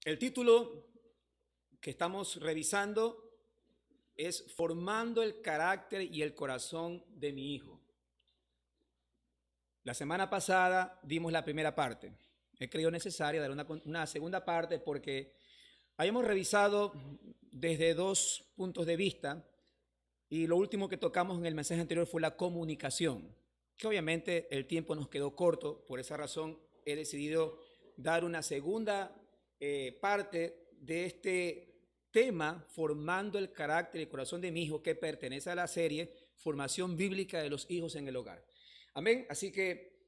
El título que estamos revisando es Formando el carácter y el corazón de mi hijo. La semana pasada dimos la primera parte. He creído necesario dar una segunda parte porque habíamos revisado desde dos puntos de vista y lo último que tocamos en el mensaje anterior fue la comunicación, que obviamente el tiempo nos quedó corto. Por esa razón he decidido dar una segunda parte de este tema, formando el carácter y el corazón de mi hijo, que pertenece a la serie Formación Bíblica de los Hijos en el Hogar. Amén. Así que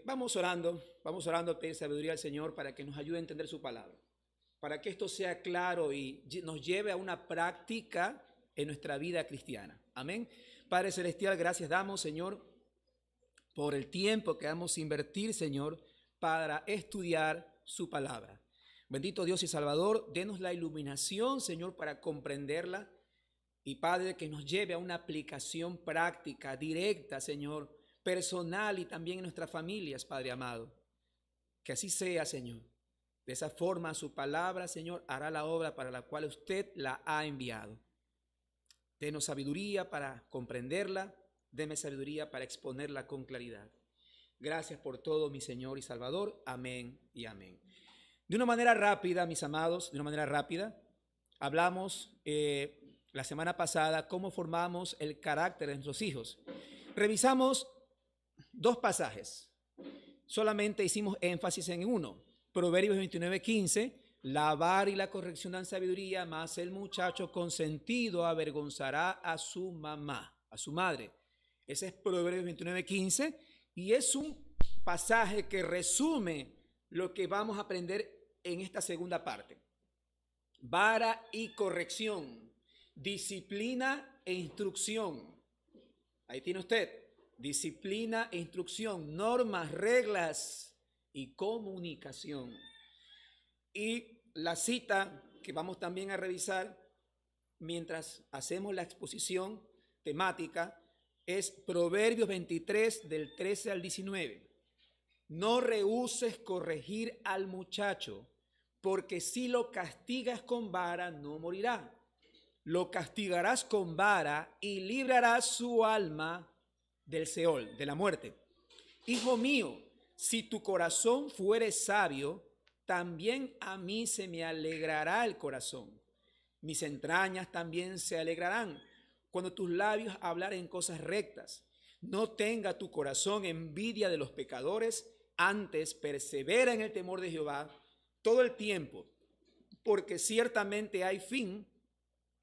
vamos orando a pedir sabiduría al Señor para que nos ayude a entender su palabra, para que esto sea claro y nos lleve a una práctica en nuestra vida cristiana. Amén. Padre Celestial, gracias damos, Señor, por el tiempo que vamos a invertir, Señor, para estudiar su palabra. Bendito Dios y Salvador, denos la iluminación, Señor, para comprenderla. Y Padre, que nos lleve a una aplicación práctica, directa, Señor, personal y también en nuestras familias, Padre amado. Que así sea, Señor. De esa forma, su palabra, Señor, hará la obra para la cual usted la ha enviado. Denos sabiduría para comprenderla, deme sabiduría para exponerla con claridad. Gracias por todo, mi Señor y Salvador. Amén y amén. De una manera rápida, mis amados, de una manera rápida, hablamos la semana pasada cómo formamos el carácter de nuestros hijos. Revisamos dos pasajes, solamente hicimos énfasis en uno. Proverbios 29:15, la vara y la corrección dan sabiduría, mas el muchacho consentido avergonzará a su mamá, a su madre. Ese es Proverbios 29:15 y es un pasaje que resume lo que vamos a aprender en esta segunda parte. Vara y corrección, disciplina e instrucción. Ahí tiene usted, disciplina e instrucción, normas, reglas y comunicación. Y la cita que vamos también a revisar mientras hacemos la exposición temática es Proverbios 23 del 13 al 19. No rehúses corregir al muchacho, porque si lo castigas con vara no morirá. Lo castigarás con vara y librarás su alma del Seol, de la muerte. Hijo mío, si tu corazón fuere sabio, también a mí se me alegrará el corazón. Mis entrañas también se alegrarán cuando tus labios hablaren cosas rectas. No tenga tu corazón envidia de los pecadores, antes persevera en el temor de Jehová todo el tiempo, porque ciertamente hay fin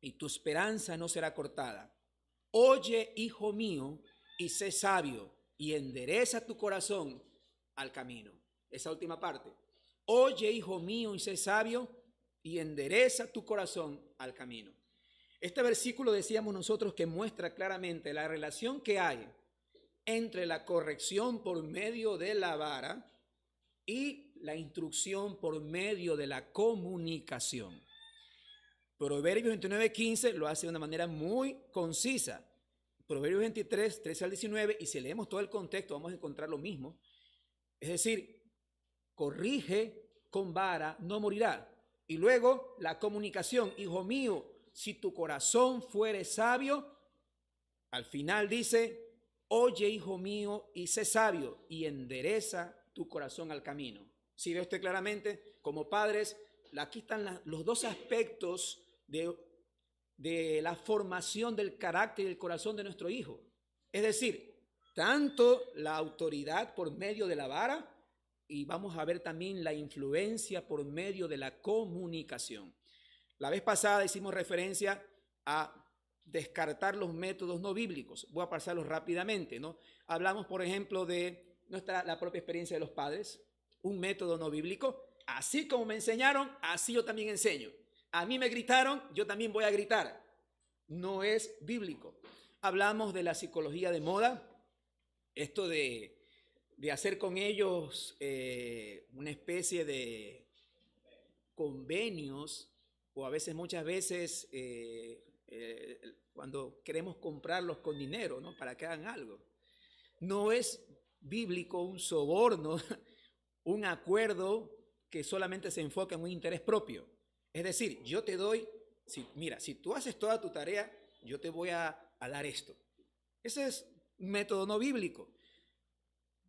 y tu esperanza no será cortada. Oye, hijo mío, y sé sabio, y endereza tu corazón al camino. Esa última parte. Oye, hijo mío, y sé sabio, y endereza tu corazón al camino. Este versículo decíamos nosotros que muestra claramente la relación que hay entre la corrección por medio de la vara y la instrucción por medio de la comunicación. Proverbios 29:15 lo hace de una manera muy concisa. Proverbios 23, 13 al 19, y si leemos todo el contexto vamos a encontrar lo mismo. Es decir, corrige con vara, no morirá. Y luego la comunicación, hijo mío, si tu corazón fuere sabio, al final dice, oye, hijo mío, y sé sabio, y endereza tu corazón al camino. Si ve usted claramente, como padres, aquí están los dos aspectos de la formación del carácter y del corazón de nuestro hijo. Es decir, tanto la autoridad por medio de la vara, y vamos a ver también la influencia por medio de la comunicación. La vez pasada hicimos referencia a descartar los métodos no bíblicos. Voy a pasarlos rápidamente, ¿no? Hablamos, por ejemplo, de la propia experiencia de los padres, un método no bíblico. Así como me enseñaron, así yo también enseño. A mí me gritaron, yo también voy a gritar. No es bíblico. Hablamos de la psicología de moda, esto de hacer con ellos una especie de convenios, o a veces, muchas veces, cuando queremos comprarlos con dinero, ¿no? Para que hagan algo. No es bíblico un soborno, un acuerdo que solamente se enfoca en un interés propio. Es decir, yo te doy, mira, si tú haces toda tu tarea, yo te voy a dar esto. Ese es un método no bíblico.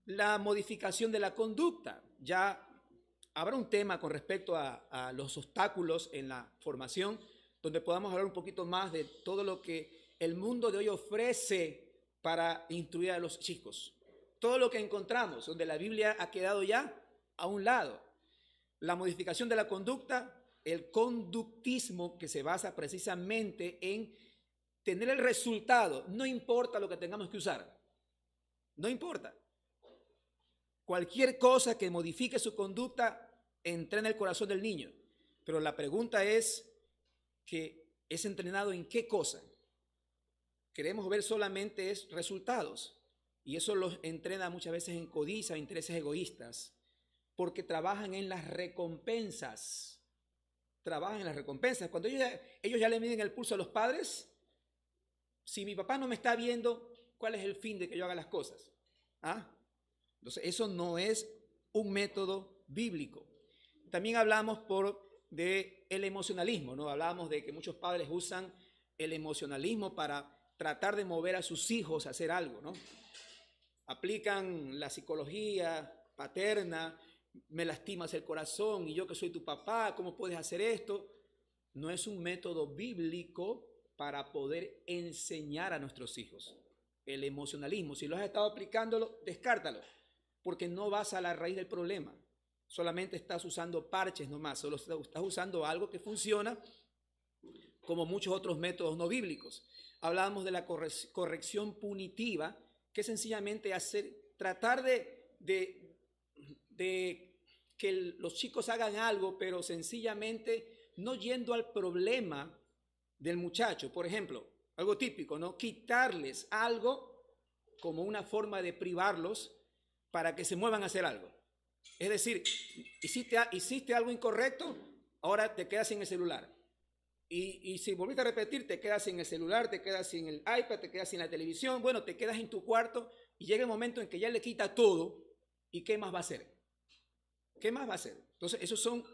La modificación de la conducta. Ya habrá un tema con respecto a los obstáculos en la formación, donde podamos hablar un poquito más de todo lo que el mundo de hoy ofrece para instruir a los chicos. Todo lo que encontramos, donde la Biblia ha quedado ya a un lado. La modificación de la conducta, el conductismo, que se basa precisamente en tener el resultado, no importa lo que tengamos que usar, no importa. Cualquier cosa que modifique su conducta entra en el corazón del niño, pero la pregunta es que es entrenado en qué cosa. Queremos ver solamente resultados, y eso los entrena muchas veces en codicia, intereses egoístas, porque trabajan en las recompensas. Trabajan en las recompensas. Cuando ellos ya le miden el pulso a los padres, si mi papá no me está viendo, ¿cuál es el fin de que yo haga las cosas? ¿Ah? Entonces, eso no es un método bíblico. También hablamos del emocionalismo, ¿no? Hablamos de que muchos padres usan el emocionalismo para tratar de mover a sus hijos a hacer algo, ¿no? Aplican la psicología paterna, me lastimas el corazón y yo que soy tu papá, ¿cómo puedes hacer esto? No es un método bíblico para poder enseñar a nuestros hijos. El emocionalismo, si lo has estado aplicándolo, descártalo, porque no vas a la raíz del problema. Solamente estás usando parches nomás, solo estás usando algo que funciona como muchos otros métodos no bíblicos. Hablábamos de la corrección punitiva, que es sencillamente tratar de que los chicos hagan algo, pero sencillamente no yendo al problema del muchacho. Por ejemplo, algo típico, ¿no? Quitarles algo como una forma de privarlos para que se muevan a hacer algo. Es decir, hiciste algo incorrecto, ahora te quedas sin el celular. Y si volviste a repetir, te quedas sin el celular, te quedas sin el iPad, te quedas sin la televisión, bueno, te quedas en tu cuarto y llega el momento en que ya le quita todo. ¿Y qué más va a hacer? ¿Qué más va a hacer? Entonces, esos son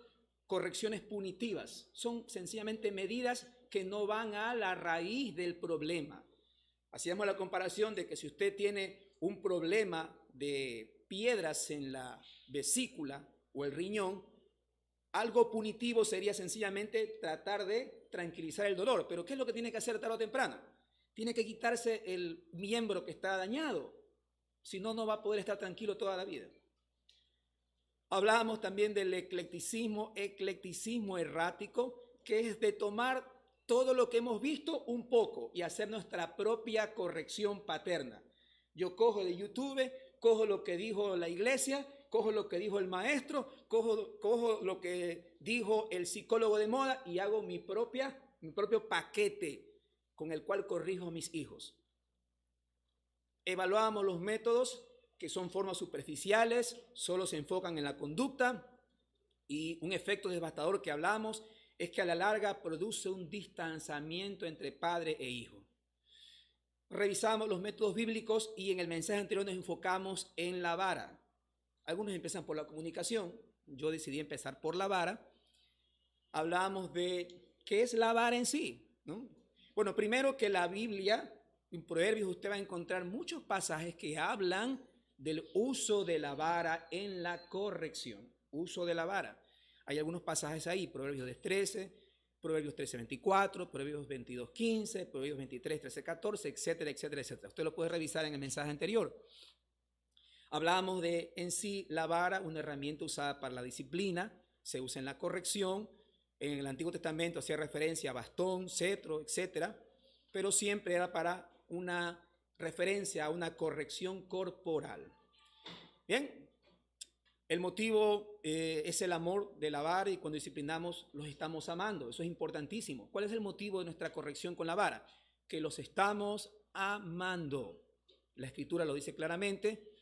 correcciones punitivas. Son sencillamente medidas que no van a la raíz del problema. Hacíamos la comparación de que si usted tiene un problema de piedras en la vesícula o el riñón, algo punitivo sería sencillamente tratar de tranquilizar el dolor. Pero ¿qué es lo que tiene que hacer tarde o temprano? Tiene que quitarse el miembro que está dañado. Si no, no va a poder estar tranquilo toda la vida. Hablábamos también del eclecticismo errático, que es de tomar todo lo que hemos visto un poco y hacer nuestra propia corrección paterna. Yo cojo de YouTube, cojo lo que dijo la iglesia, cojo lo que dijo el maestro, cojo lo que dijo el psicólogo de moda y hago mi propio paquete con el cual corrijo a mis hijos. Evaluábamos los métodos que son formas superficiales, solo se enfocan en la conducta, y un efecto devastador que hablamos es que a la larga produce un distanciamiento entre padre e hijo. Revisamos los métodos bíblicos y en el mensaje anterior nos enfocamos en la vara. Algunos empiezan por la comunicación, yo decidí empezar por la vara. Hablamos de qué es la vara en sí, ¿no? Bueno, primero que la Biblia, en Proverbios usted va a encontrar muchos pasajes que hablan del uso de la vara en la corrección. Uso de la vara. Hay algunos pasajes ahí, Proverbios 13, Proverbios 13:24, Proverbios 22:15, Proverbios 23:13-14, etcétera, etcétera, etcétera. Usted lo puede revisar en el mensaje anterior. Hablábamos de en sí la vara, una herramienta usada para la disciplina, se usa en la corrección. En el Antiguo Testamento hacía referencia a bastón, cetro, etcétera, pero siempre era para una referencia a una corrección corporal. Bien, el motivo es el amor de la vara, y cuando disciplinamos los estamos amando. Eso es importantísimo. ¿Cuál es el motivo de nuestra corrección con la vara? Que los estamos amando. La Escritura lo dice claramente.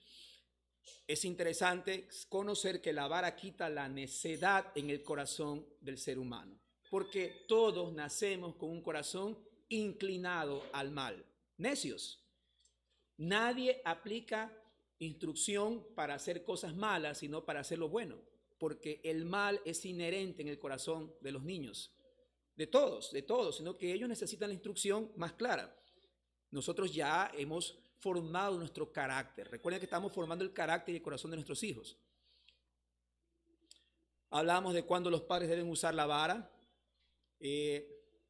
Es interesante conocer que la vara quita la necedad en el corazón del ser humano, porque todos nacemos con un corazón inclinado al mal. Necios. Nadie aplica instrucción para hacer cosas malas, sino para hacer lo bueno. porque el mal es inherente en el corazón de los niños, de todos, sino que ellos necesitan la instrucción más clara. Nosotros ya hemos formado nuestro carácter. Recuerden que estamos formando el carácter y el corazón de nuestros hijos. Hablamos de cuando los padres deben usar la vara,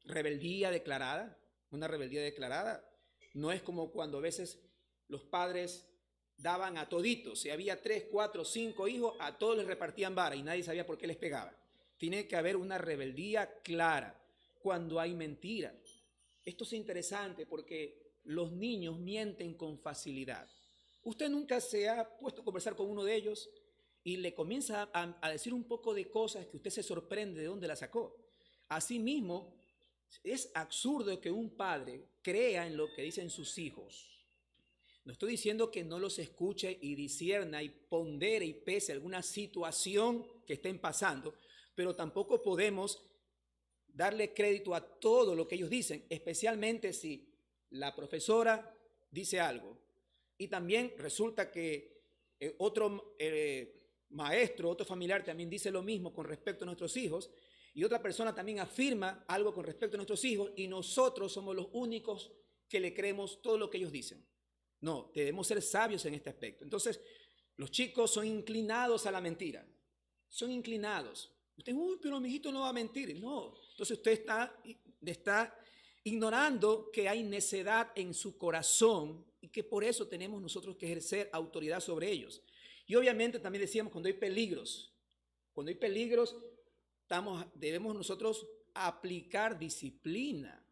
rebeldía declarada. Una rebeldía declarada no es como cuando a veces los padres daban a toditos. Si había 3, 4, 5 hijos, a todos les repartían vara y nadie sabía por qué les pegaba. Tiene que haber una rebeldía clara cuando hay mentira. Esto es interesante porque los niños mienten con facilidad. Usted nunca se ha puesto a conversar con uno de ellos y le comienza a decir un poco de cosas que usted se sorprende de dónde las sacó. Asimismo, es absurdo que un padre crea en lo que dicen sus hijos. No estoy diciendo que no los escuche y discierna y pondere y pese alguna situación que estén pasando, pero tampoco podemos darle crédito a todo lo que ellos dicen, especialmente si la profesora dice algo y también resulta que otro maestro, otro familiar también dice lo mismo con respecto a nuestros hijos y otra persona también afirma algo con respecto a nuestros hijos y nosotros somos los únicos que le creemos todo lo que ellos dicen. No, debemos ser sabios en este aspecto. Entonces, los chicos son inclinados a la mentira. Son inclinados. Usted, uy, pero mi hijito no va a mentir. No, entonces usted está ignorando que hay necedad en su corazón y que por eso tenemos nosotros que ejercer autoridad sobre ellos. Y obviamente también decíamos cuando hay peligros, debemos nosotros aplicar disciplina.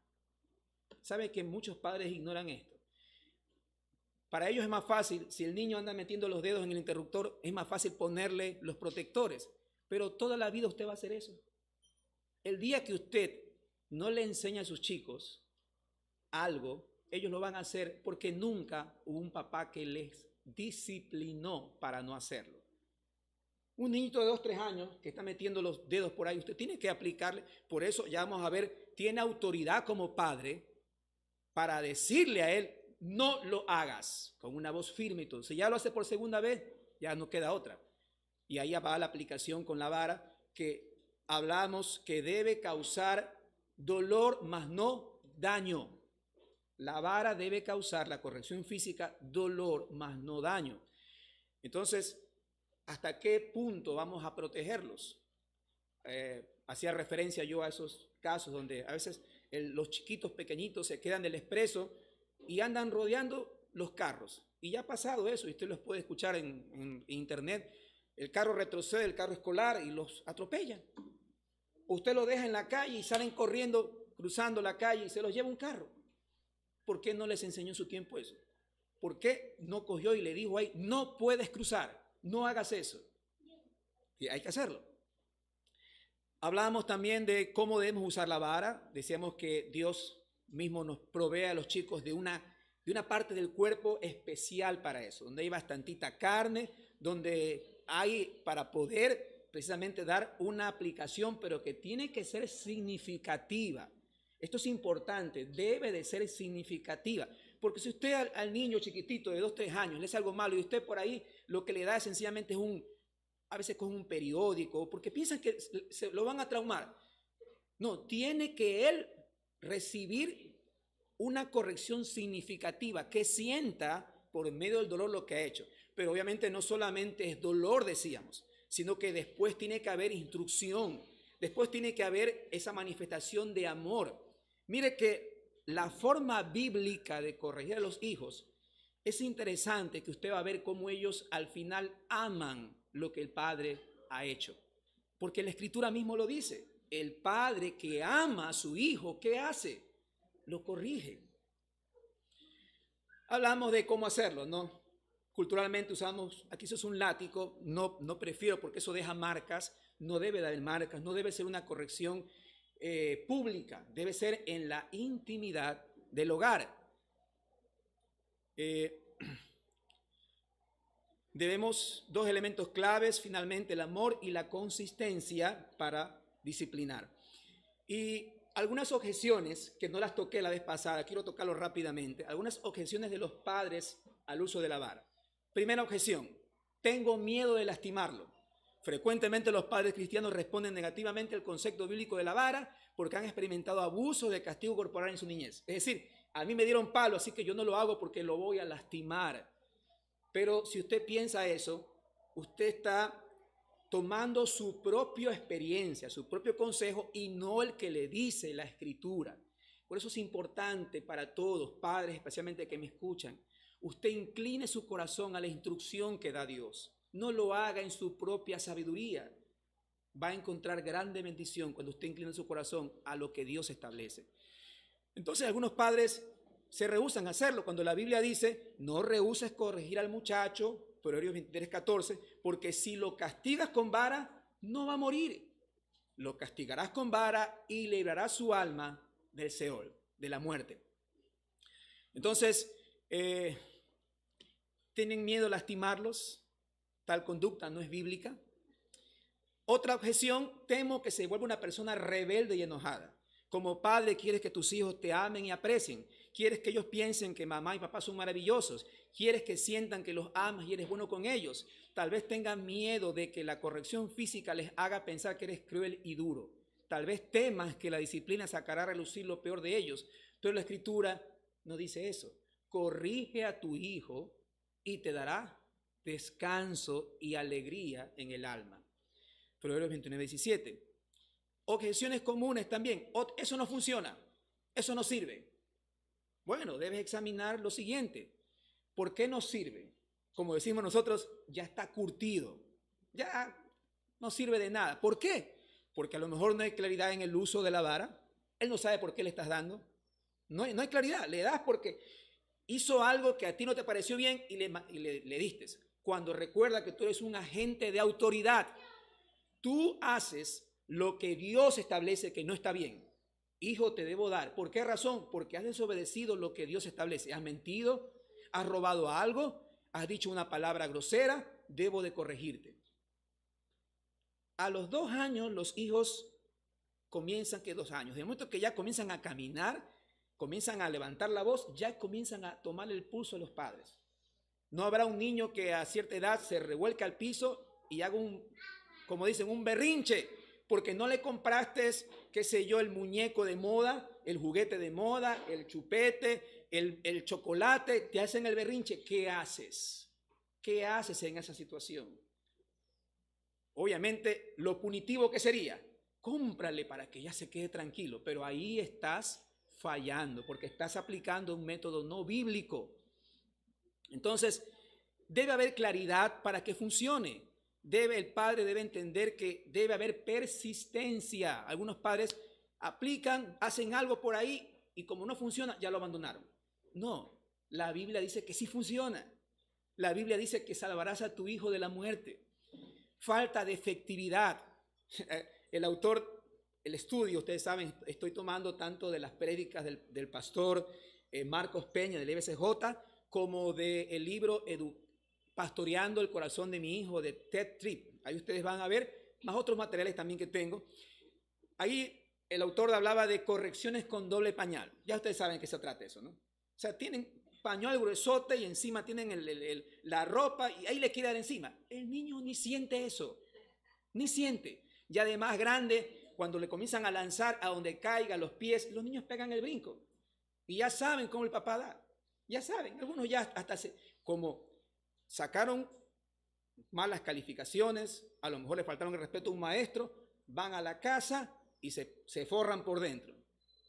¿Sabe que muchos padres ignoran esto? Para ellos es más fácil, si el niño anda metiendo los dedos en el interruptor, es más fácil ponerle los protectores. Pero toda la vida usted va a hacer eso. El día que usted no le enseña a sus chicos algo, ellos lo van a hacer porque nunca hubo un papá que les disciplinó para no hacerlo. Un niñito de 2, 3 años que está metiendo los dedos por ahí, usted tiene que aplicarle. Por eso ya vamos a ver, tiene autoridad como padre para decirle a él, no lo hagas, con una voz firme y todo. Si ya lo hace por segunda vez, ya no queda otra. Y ahí va la aplicación con la vara, que hablamos que debe causar dolor, mas no daño. La vara debe causar, la corrección física, dolor, mas no daño. Entonces, ¿hasta qué punto vamos a protegerlos? Hacía referencia yo a esos casos donde a veces los chiquitos pequeñitos se quedan del expreso y andan rodeando los carros. Y ya ha pasado eso, y usted los puede escuchar en internet. El carro retrocede, el carro escolar, y los atropellan. Usted lo deja en la calle y salen corriendo, cruzando la calle y se los lleva un carro. ¿Por qué no les enseñó en su tiempo eso? ¿Por qué no cogió y le dijo ahí, no puedes cruzar, no hagas eso? Y hay que hacerlo. Hablábamos también de cómo debemos usar la vara. Decíamos que Dios mismo nos provee a los chicos de una parte del cuerpo especial para eso, donde hay bastantita carne, donde hay para poder precisamente dar una aplicación, pero que tiene que ser significativa. Esto es importante, debe de ser significativa, porque si usted al niño chiquitito de 2, 3 años le hace algo malo y usted por ahí lo que le da sencillamente es a veces con un periódico, porque piensan que se lo van a traumar. No, tiene que él recibir una corrección significativa, que sienta por medio del dolor lo que ha hecho. Pero obviamente no solamente es dolor, decíamos, sino que después tiene que haber instrucción, después tiene que haber esa manifestación de amor. Mire que la forma bíblica de corregir a los hijos es interesante, que usted va a ver cómo ellos al final aman lo que el padre ha hecho. Porque la escritura mismo lo dice. El padre que ama a su hijo, ¿qué hace? Lo corrige. Hablamos de cómo hacerlo, ¿no? Culturalmente usamos, aquí eso es un látigo, no prefiero porque eso deja marcas, no debe dar marcas, no debe ser una corrección pública, debe ser en la intimidad del hogar. Debemos 2 elementos claves, finalmente el amor y la consistencia para disciplinar. Y algunas objeciones, que no las toqué la vez pasada, quiero tocarlo rápidamente, algunas objeciones de los padres al uso de la vara. Primera objeción, tengo miedo de lastimarlo. Frecuentemente los padres cristianos responden negativamente al concepto bíblico de la vara porque han experimentado abusos de castigo corporal en su niñez. Es decir, a mí me dieron palo, así que yo no lo hago porque lo voy a lastimar. Pero si usted piensa eso, usted está tomando su propia experiencia, su propio consejo y no el que le dice la Escritura. Por eso es importante para todos, padres especialmente que me escuchan, usted incline su corazón a la instrucción que da Dios. No lo haga en su propia sabiduría. Va a encontrar grande bendición cuando usted inclina su corazón a lo que Dios establece. Entonces algunos padres se rehúsan a hacerlo cuando la Biblia dice, no rehuses corregir al muchacho, Proverbios 23:14, porque si lo castigas con vara, no va a morir. Lo castigarás con vara y librarás su alma del Seol, de la muerte. Entonces, ¿tienen miedo a lastimarlos? Tal conducta no es bíblica. Otra objeción, temo que se vuelva una persona rebelde y enojada. Como padre quieres que tus hijos te amen y aprecien. Quieres que ellos piensen que mamá y papá son maravillosos. Quieres que sientan que los amas y eres bueno con ellos. Tal vez tengan miedo de que la corrección física les haga pensar que eres cruel y duro. Tal vez temas que la disciplina sacará a relucir lo peor de ellos. Pero la Escritura no dice eso. Corrige a tu hijo y te dará descanso y alegría en el alma. Proverbios 29:17. Objeciones comunes también. Eso no funciona. Eso no sirve. Bueno, debes examinar lo siguiente. ¿Por qué no sirve? Como decimos nosotros, ya está curtido. Ya no sirve de nada. ¿Por qué? Porque a lo mejor no hay claridad en el uso de la vara. Él no sabe por qué le estás dando. No hay claridad. Le das porque hizo algo que a ti no te pareció bien y le diste. Cuando recuerda que tú eres un agente de autoridad. Tú haces lo que Dios establece que no está bien. Hijo, te debo dar. ¿Por qué razón? Porque has desobedecido lo que Dios establece. Has mentido, has robado algo, has dicho una palabra grosera, debo de corregirte. A los 2 años los hijos comienzan, que 2 años, de momento que ya comienzan a caminar, comienzan a levantar la voz, ya comienzan a tomar el pulso a los padres. No habrá un niño que a cierta edad se revuelque al piso y haga como dicen, un berrinche, porque no le compraste, qué sé yo, el muñeco de moda, el juguete de moda, el chupete, el chocolate, te hacen el berrinche. ¿Qué haces? ¿Qué haces en esa situación? Obviamente, lo punitivo que sería, cómprale para que ya se quede tranquilo, pero ahí estás fallando, porque estás aplicando un método no bíblico. Entonces, debe haber claridad para que funcione. El padre debe entender que debe haber persistencia. Algunos padres aplican, hacen algo por ahí y como no funciona, ya lo abandonaron. No, la Biblia dice que sí funciona. La Biblia dice que salvarás a tu hijo de la muerte. Falta de efectividad. El autor, el estudio, ustedes saben, estoy tomando tanto de las prédicas del pastor Marcos Peña del EBCJ como del libro Pastoreando el corazón de mi hijo, de Ted Tripp. Ahí ustedes van a ver más otros materiales también que tengo. Ahí el autor hablaba de correcciones con doble pañal. Ya ustedes saben que se trata eso, ¿no? O sea, tienen pañal gruesote y encima tienen la ropa y ahí le quiere dar encima. El niño ni siente eso, ni siente. Ya de más grande, cuando le comienzan a lanzar a donde caiga los pies, los niños pegan el brinco. Y ya saben cómo el papá da. Ya saben, algunos ya hasta como sacaron malas calificaciones, a lo mejor le faltaron el respeto a un maestro, van a la casa y se forran por dentro,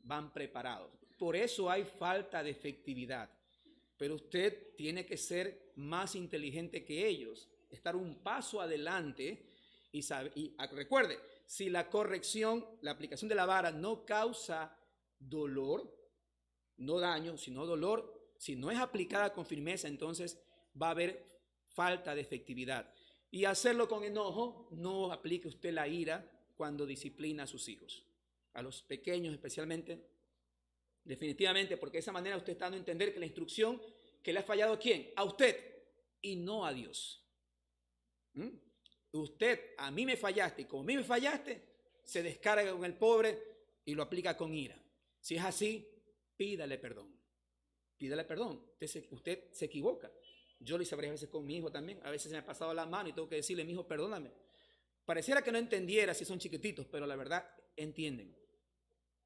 van preparados. Por eso hay falta de efectividad. Pero usted tiene que ser más inteligente que ellos, estar un paso adelante y recuerde, si la corrección, la aplicación de la vara no causa dolor, no daño, sino dolor, si no es aplicada con firmeza, entonces va a haber falta de efectividad. Y hacerlo con enojo, no aplique usted la ira cuando disciplina a sus hijos, a los pequeños especialmente, definitivamente, porque de esa manera usted está dando a entender que la instrucción que le ha fallado ¿a quién? A usted y no a Dios. Usted, a mí me fallaste y como a mí me fallaste, se descarga con el pobre y lo aplica con ira. Si es así, pídale perdón. Pídale perdón. Usted se equivoca. Yo lo hice varias veces con mi hijo también. A veces se me ha pasado la mano y tengo que decirle, mi hijo, perdóname. Pareciera que no entendiera si son chiquititos, pero la verdad entienden.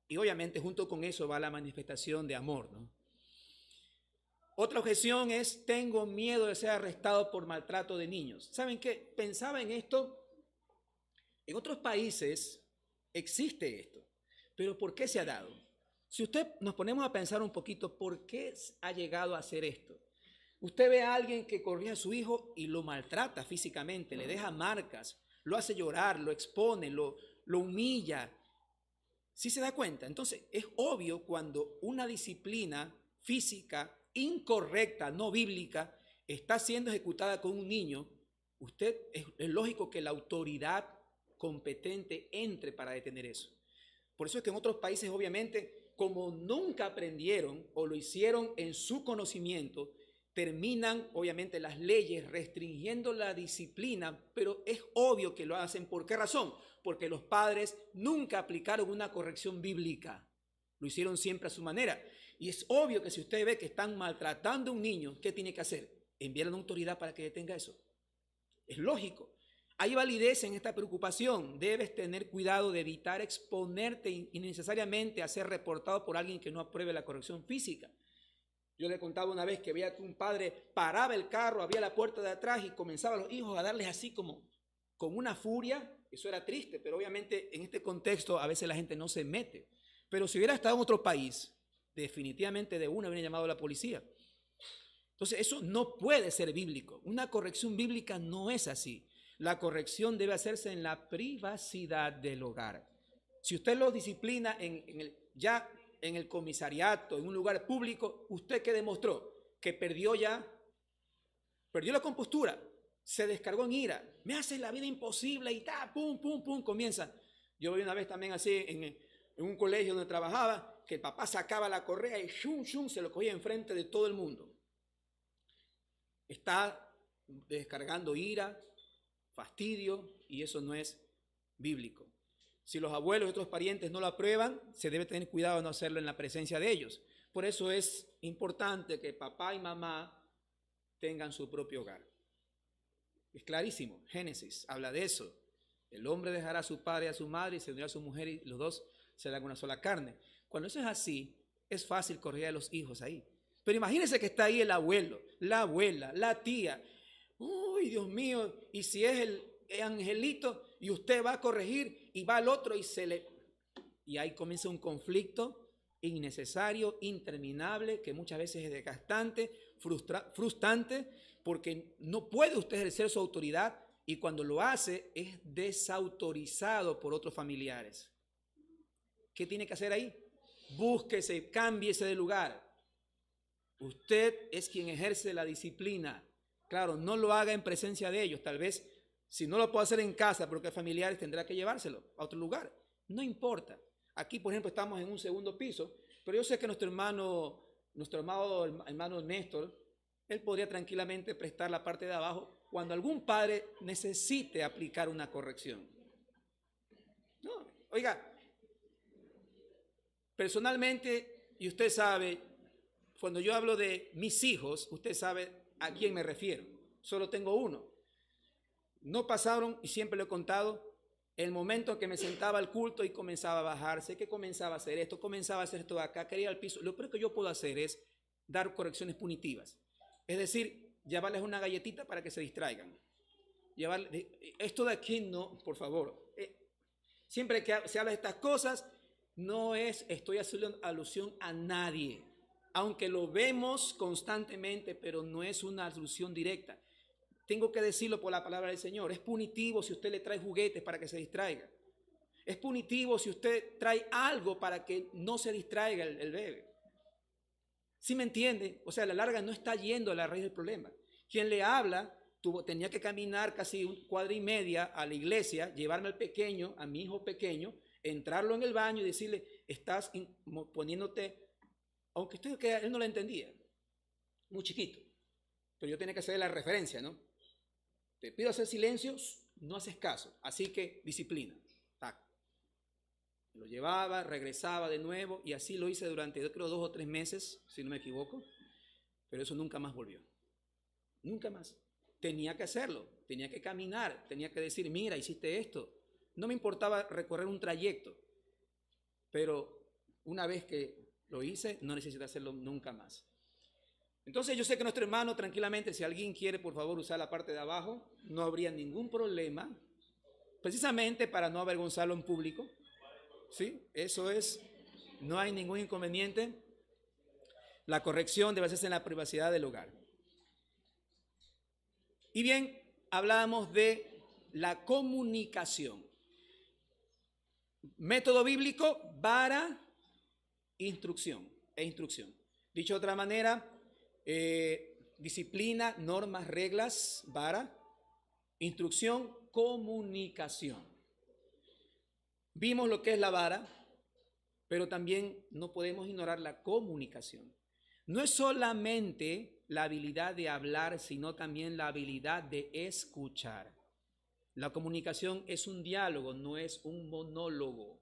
Y obviamente junto con eso va la manifestación de amor, ¿no? Otra objeción es, tengo miedo de ser arrestado por maltrato de niños. ¿Saben qué? Pensaba en esto. En otros países existe esto, pero ¿por qué se ha dado? Si usted nos ponemos a pensar un poquito, ¿por qué ha llegado a hacer esto? Usted ve a alguien que corrige a su hijo y lo maltrata físicamente, le deja marcas, lo hace llorar, lo expone, lo humilla. ¿Sí se da cuenta? Entonces, es obvio cuando una disciplina física incorrecta, no bíblica, está siendo ejecutada con un niño, es lógico que la autoridad competente entre para detener eso. Por eso es que en otros países, obviamente, como nunca aprendieron o lo hicieron en su conocimiento, terminan, obviamente, las leyes restringiendo la disciplina, pero es obvio que lo hacen. ¿Por qué razón? Porque los padres nunca aplicaron una corrección bíblica. Lo hicieron siempre a su manera. Y es obvio que si usted ve que están maltratando a un niño, ¿qué tiene que hacer? Enviar a una autoridad para que detenga eso. Es lógico. Hay validez en esta preocupación. Debes tener cuidado de evitar exponerte innecesariamente a ser reportado por alguien que no apruebe la corrección física. Yo le contaba una vez que veía que un padre paraba el carro, abría la puerta de atrás y comenzaba a los hijos a darles así como con una furia. Eso era triste, pero obviamente en este contexto a veces la gente no se mete. Pero si hubiera estado en otro país, definitivamente de una hubiera llamado a la policía. Entonces eso no puede ser bíblico. Una corrección bíblica no es así. La corrección debe hacerse en la privacidad del hogar. Si usted lo disciplina ya en el comisariato, en un lugar público, ¿usted qué demostró? Que perdió la compostura, se descargó en ira, me hace la vida imposible y pum, pum, pum, comienza. Yo vi una vez también así en un colegio donde trabajaba, que el papá sacaba la correa y shum, shum, se lo cogía enfrente de todo el mundo. Está descargando ira, fastidio, y eso no es bíblico. Si los abuelos y otros parientes no lo aprueban, se debe tener cuidado de no hacerlo en la presencia de ellos. Por eso es importante que papá y mamá tengan su propio hogar. Es clarísimo, Génesis habla de eso. El hombre dejará a su padre y a su madre y se unirá a su mujer y los dos serán una sola carne. Cuando eso es así, es fácil corregir a los hijos ahí. Pero imagínense que está ahí el abuelo, la abuela, la tía. Uy, Dios mío, y si es el angelito y usted va a corregir y va al otro y ahí comienza un conflicto innecesario, interminable, que muchas veces es desgastante, frustrante, porque no puede usted ejercer su autoridad y cuando lo hace es desautorizado por otros familiares. ¿Qué tiene que hacer ahí? Búsquese, cámbiese de lugar. Usted es quien ejerce la disciplina. Claro, no lo haga en presencia de ellos. Tal vez, si no lo puede hacer en casa porque hay familiares, tendrá que llevárselo a otro lugar. No importa. Aquí, por ejemplo, estamos en un segundo piso, pero yo sé que nuestro amado hermano Néstor, él podría tranquilamente prestar la parte de abajo cuando algún padre necesite aplicar una corrección. No, oiga, personalmente, y usted sabe, cuando yo hablo de mis hijos, usted sabe a quién me refiero. Solo tengo uno. No pasaron, y siempre lo he contado, el momento en que me sentaba al culto y comenzaba a bajarse, que comenzaba a hacer esto de acá, quería al piso. Lo peor que yo puedo hacer es dar correcciones punitivas. Es decir, llevarles una galletita para que se distraigan. Esto de aquí no, por favor. Siempre que se habla de estas cosas, estoy haciendo alusión a nadie. Aunque lo vemos constantemente, pero no es una alusión directa. Tengo que decirlo por la palabra del Señor. Es punitivo si usted le trae juguetes para que se distraiga. Es punitivo si usted trae algo para que no se distraiga el bebé. ¿Sí me entiende? O sea, a la larga no está yendo a la raíz del problema. Quien le habla tenía que caminar casi 1,5 cuadras a la iglesia, llevarme al pequeño, a mi hijo pequeño, entrarlo en el baño y decirle, estás poniéndote, aunque él no lo entendía, muy chiquito, pero yo tenía que hacer la referencia, ¿no? Te pido hacer silencios, no haces caso, así que disciplina. Tac. Lo llevaba, regresaba de nuevo y así lo hice durante, yo creo, 2 o 3 meses, si no me equivoco, pero eso nunca más volvió. Nunca más. tenía que hacerlo, tenía que caminar, tenía que decir, mira, hiciste esto. No me importaba recorrer un trayecto, pero una vez que lo hice, no necesito hacerlo nunca más. Entonces yo sé que nuestro hermano, tranquilamente, si alguien quiere, por favor, usar la parte de abajo, no habría ningún problema, precisamente para no avergonzarlo en público. ¿Sí? Eso es, no hay ningún inconveniente. La corrección debe hacerse en la privacidad del hogar. Y bien, hablábamos de la comunicación. Método bíblico, vara, instrucción e instrucción. Dicho de otra manera, disciplina, normas, reglas, vara, instrucción, comunicación. Vimos lo que es la vara, pero también no podemos ignorar la comunicación. No es solamente la habilidad de hablar, sino también la habilidad de escuchar. La comunicación es un diálogo, no es un monólogo.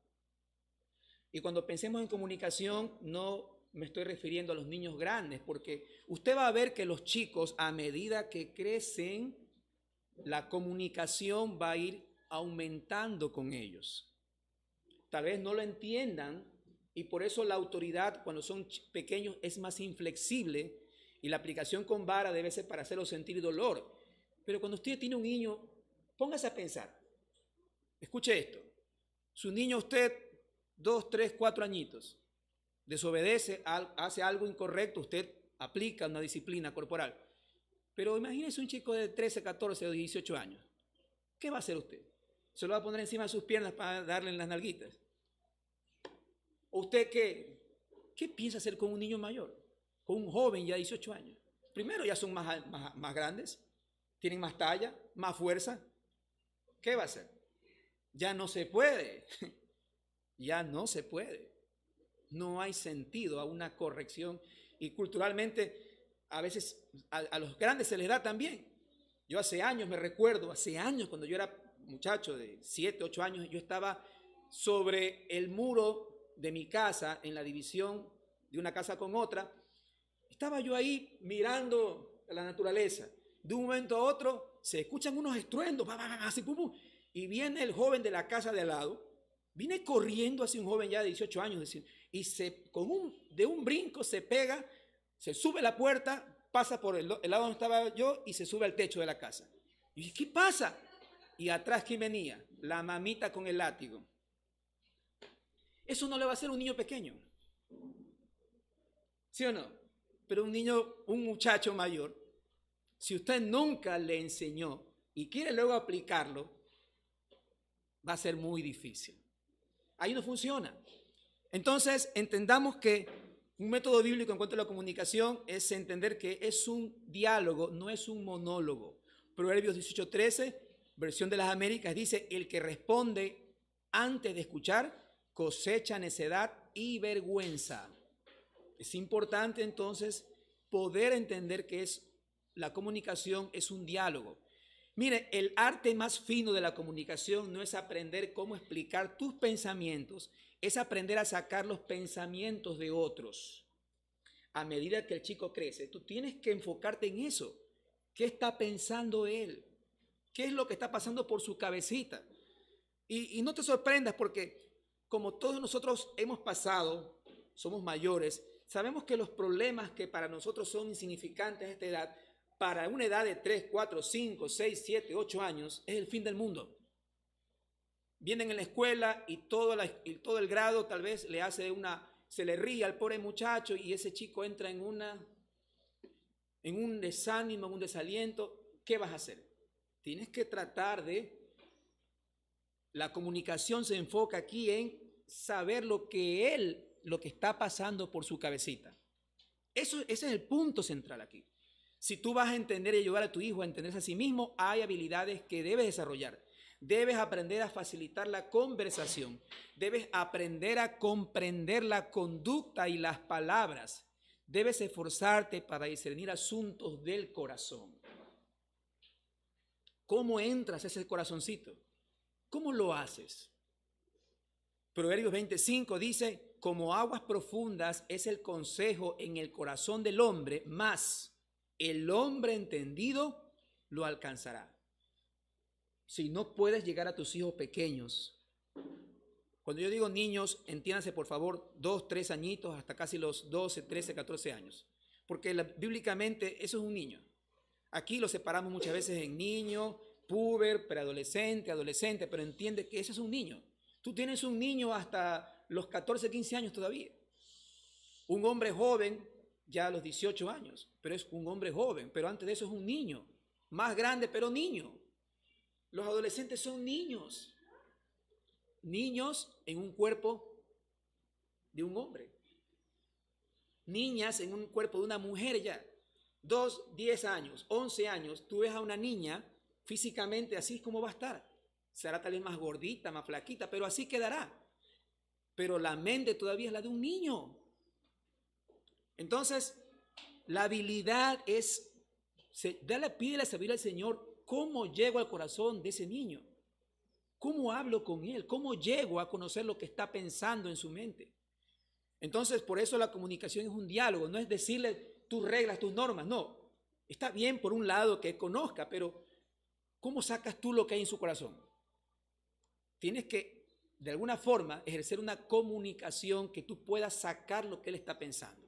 Y cuando pensemos en comunicación, no me estoy refiriendo a los niños grandes, porque usted va a ver que los chicos, a medida que crecen, la comunicación va a ir aumentando con ellos. Tal vez no lo entiendan y por eso la autoridad cuando son pequeños es más inflexible y la aplicación con vara debe ser para hacerlos sentir dolor. Pero cuando usted tiene un niño, póngase a pensar. Escuche esto. Su niño, usted, 2, 3, 4 añitos, desobedece, hace algo incorrecto, usted aplica una disciplina corporal. Pero imagínese un chico de 13, 14 o 18 años. ¿Qué va a hacer usted? ¿Se lo va a poner encima de sus piernas para darle en las nalguitas? ¿O usted qué piensa hacer con un niño mayor? Con un joven ya de 18 años. Primero ya son más grandes, tienen más talla, más fuerza. ¿Qué va a hacer? Ya no se puede. Ya no se puede. No hay sentido a una corrección. Y culturalmente a veces a los grandes se les da también. Yo hace años, me recuerdo, hace años cuando yo era muchacho de 7, 8 años, yo estaba sobre el muro de mi casa en la división de una casa con otra. Estaba yo ahí mirando la naturaleza. De un momento a otro se escuchan unos estruendos, así, pum, pum, y viene el joven de la casa de al lado, viene corriendo así un joven ya de 18 años, y de un brinco se pega, se sube a la puerta, pasa por el lado donde estaba yo y se sube al techo de la casa. Y dije, ¿qué pasa? Y atrás, ¿quién venía? La mamita con el látigo. Eso no le va a hacer un niño pequeño. ¿Sí o no? Pero un muchacho mayor, si usted nunca le enseñó y quiere luego aplicarlo, va a ser muy difícil. Ahí no funciona. Entonces, entendamos que un método bíblico en cuanto a la comunicación es entender que es un diálogo, no es un monólogo. Proverbios 18:13, versión de las Américas, dice, el que responde antes de escuchar cosecha necedad y vergüenza. Es importante entonces poder entender que la comunicación es un diálogo. Mire, el arte más fino de la comunicación no es aprender cómo explicar tus pensamientos, es aprender a sacar los pensamientos de otros. A medida que el chico crece, tú tienes que enfocarte en eso. ¿Qué está pensando él? ¿Qué es lo que está pasando por su cabecita? Y no te sorprendas porque como todos nosotros hemos pasado, somos mayores, sabemos que los problemas que para nosotros son insignificantes a esta edad, para una edad de 3, 4, 5, 6, 7, 8 años, es el fin del mundo. Vienen en la escuela y todo el grado tal vez se le ríe al pobre muchacho y ese chico entra en un desánimo, en un desaliento. ¿Qué vas a hacer? Tienes que tratar la comunicación se enfoca aquí en saber lo que está pasando por su cabecita. Ese es el punto central aquí. Si tú vas a entender y ayudar a tu hijo a entenderse a sí mismo, hay habilidades que debes desarrollar. Debes aprender a facilitar la conversación. Debes aprender a comprender la conducta y las palabras. Debes esforzarte para discernir asuntos del corazón. ¿Cómo entras a ese corazoncito? ¿Cómo lo haces? Proverbios 25 dice, como aguas profundas es el consejo en el corazón del hombre, mas el hombre entendido lo alcanzará. Si no puedes llegar a tus hijos pequeños, cuando yo digo niños, entiéndanse por favor 2, 3 añitos hasta casi los 12, 13, 14 años, porque bíblicamente eso es un niño. Aquí lo separamos muchas veces en niño, puber, preadolescente, adolescente, pero entiende que ese es un niño. Tú tienes un niño hasta los 14, 15 años todavía. Un hombre joven ya a los 18 años, pero es un hombre joven, pero antes de eso es un niño, más grande pero niño. Los adolescentes son niños, niños en un cuerpo de un hombre, niñas en un cuerpo de una mujer ya. 2, 10 años, 11 años, tú ves a una niña físicamente así como va a estar. Será tal vez más gordita, más flaquita, pero así quedará. Pero la mente todavía es la de un niño. Entonces, la habilidad es, pídele la sabiduría al Señor, ¿cómo llego al corazón de ese niño? ¿Cómo hablo con él? ¿Cómo llego a conocer lo que está pensando en su mente? Entonces, por eso la comunicación es un diálogo, no es decirle tus reglas, tus normas, no. Está bien por un lado que conozca, pero ¿cómo sacas tú lo que hay en su corazón? Tienes que, de alguna forma, ejercer una comunicación que tú puedas sacar lo que él está pensando.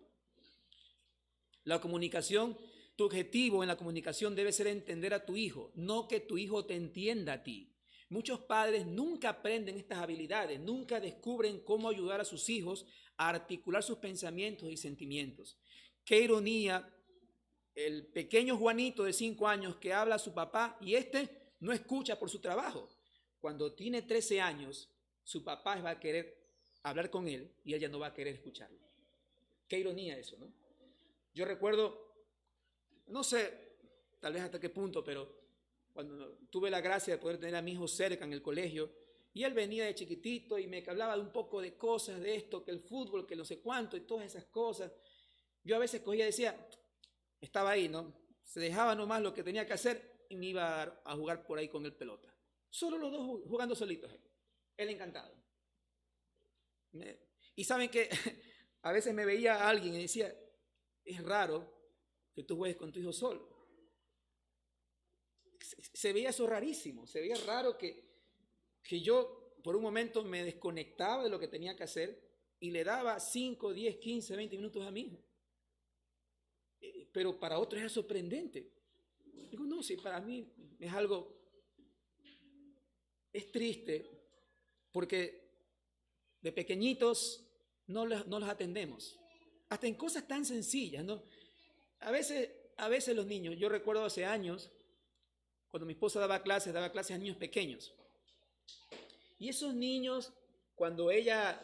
La comunicación, tu objetivo en la comunicación debe ser entender a tu hijo, no que tu hijo te entienda a ti. Muchos padres nunca aprenden estas habilidades, nunca descubren cómo ayudar a sus hijos a articular sus pensamientos y sentimientos. Qué ironía, el pequeño Juanito de 5 años que habla a su papá y este no escucha por su trabajo. Cuando tiene 13 años, su papá va a querer hablar con él y ella no va a querer escucharlo. Qué ironía eso, ¿no? Yo recuerdo, no sé, tal vez hasta qué punto, pero cuando tuve la gracia de poder tener a mi hijo cerca en el colegio, y él venía de chiquitito y me hablaba de un poco de cosas, de esto, que el fútbol, que no sé cuánto y todas esas cosas. Yo a veces cogía y decía, estaba ahí, ¿no? Se dejaba nomás lo que tenía que hacer y me iba a jugar por ahí con el pelota. Solo los dos jugando solitos. Él encantado. Y saben que a veces me veía a alguien y decía, es raro que tú juegues con tu hijo solo. Se veía eso rarísimo, se veía raro que yo por un momento me desconectaba de lo que tenía que hacer y le daba 5, 10, 15, 20 minutos a mi hijo. Pero para otros es sorprendente. Digo, no, sí, para mí es algo, es triste, porque de pequeñitos no los atendemos. Hasta en cosas tan sencillas, ¿no? A veces los niños, yo recuerdo hace años, cuando mi esposa daba clases a niños pequeños. Y esos niños, cuando ella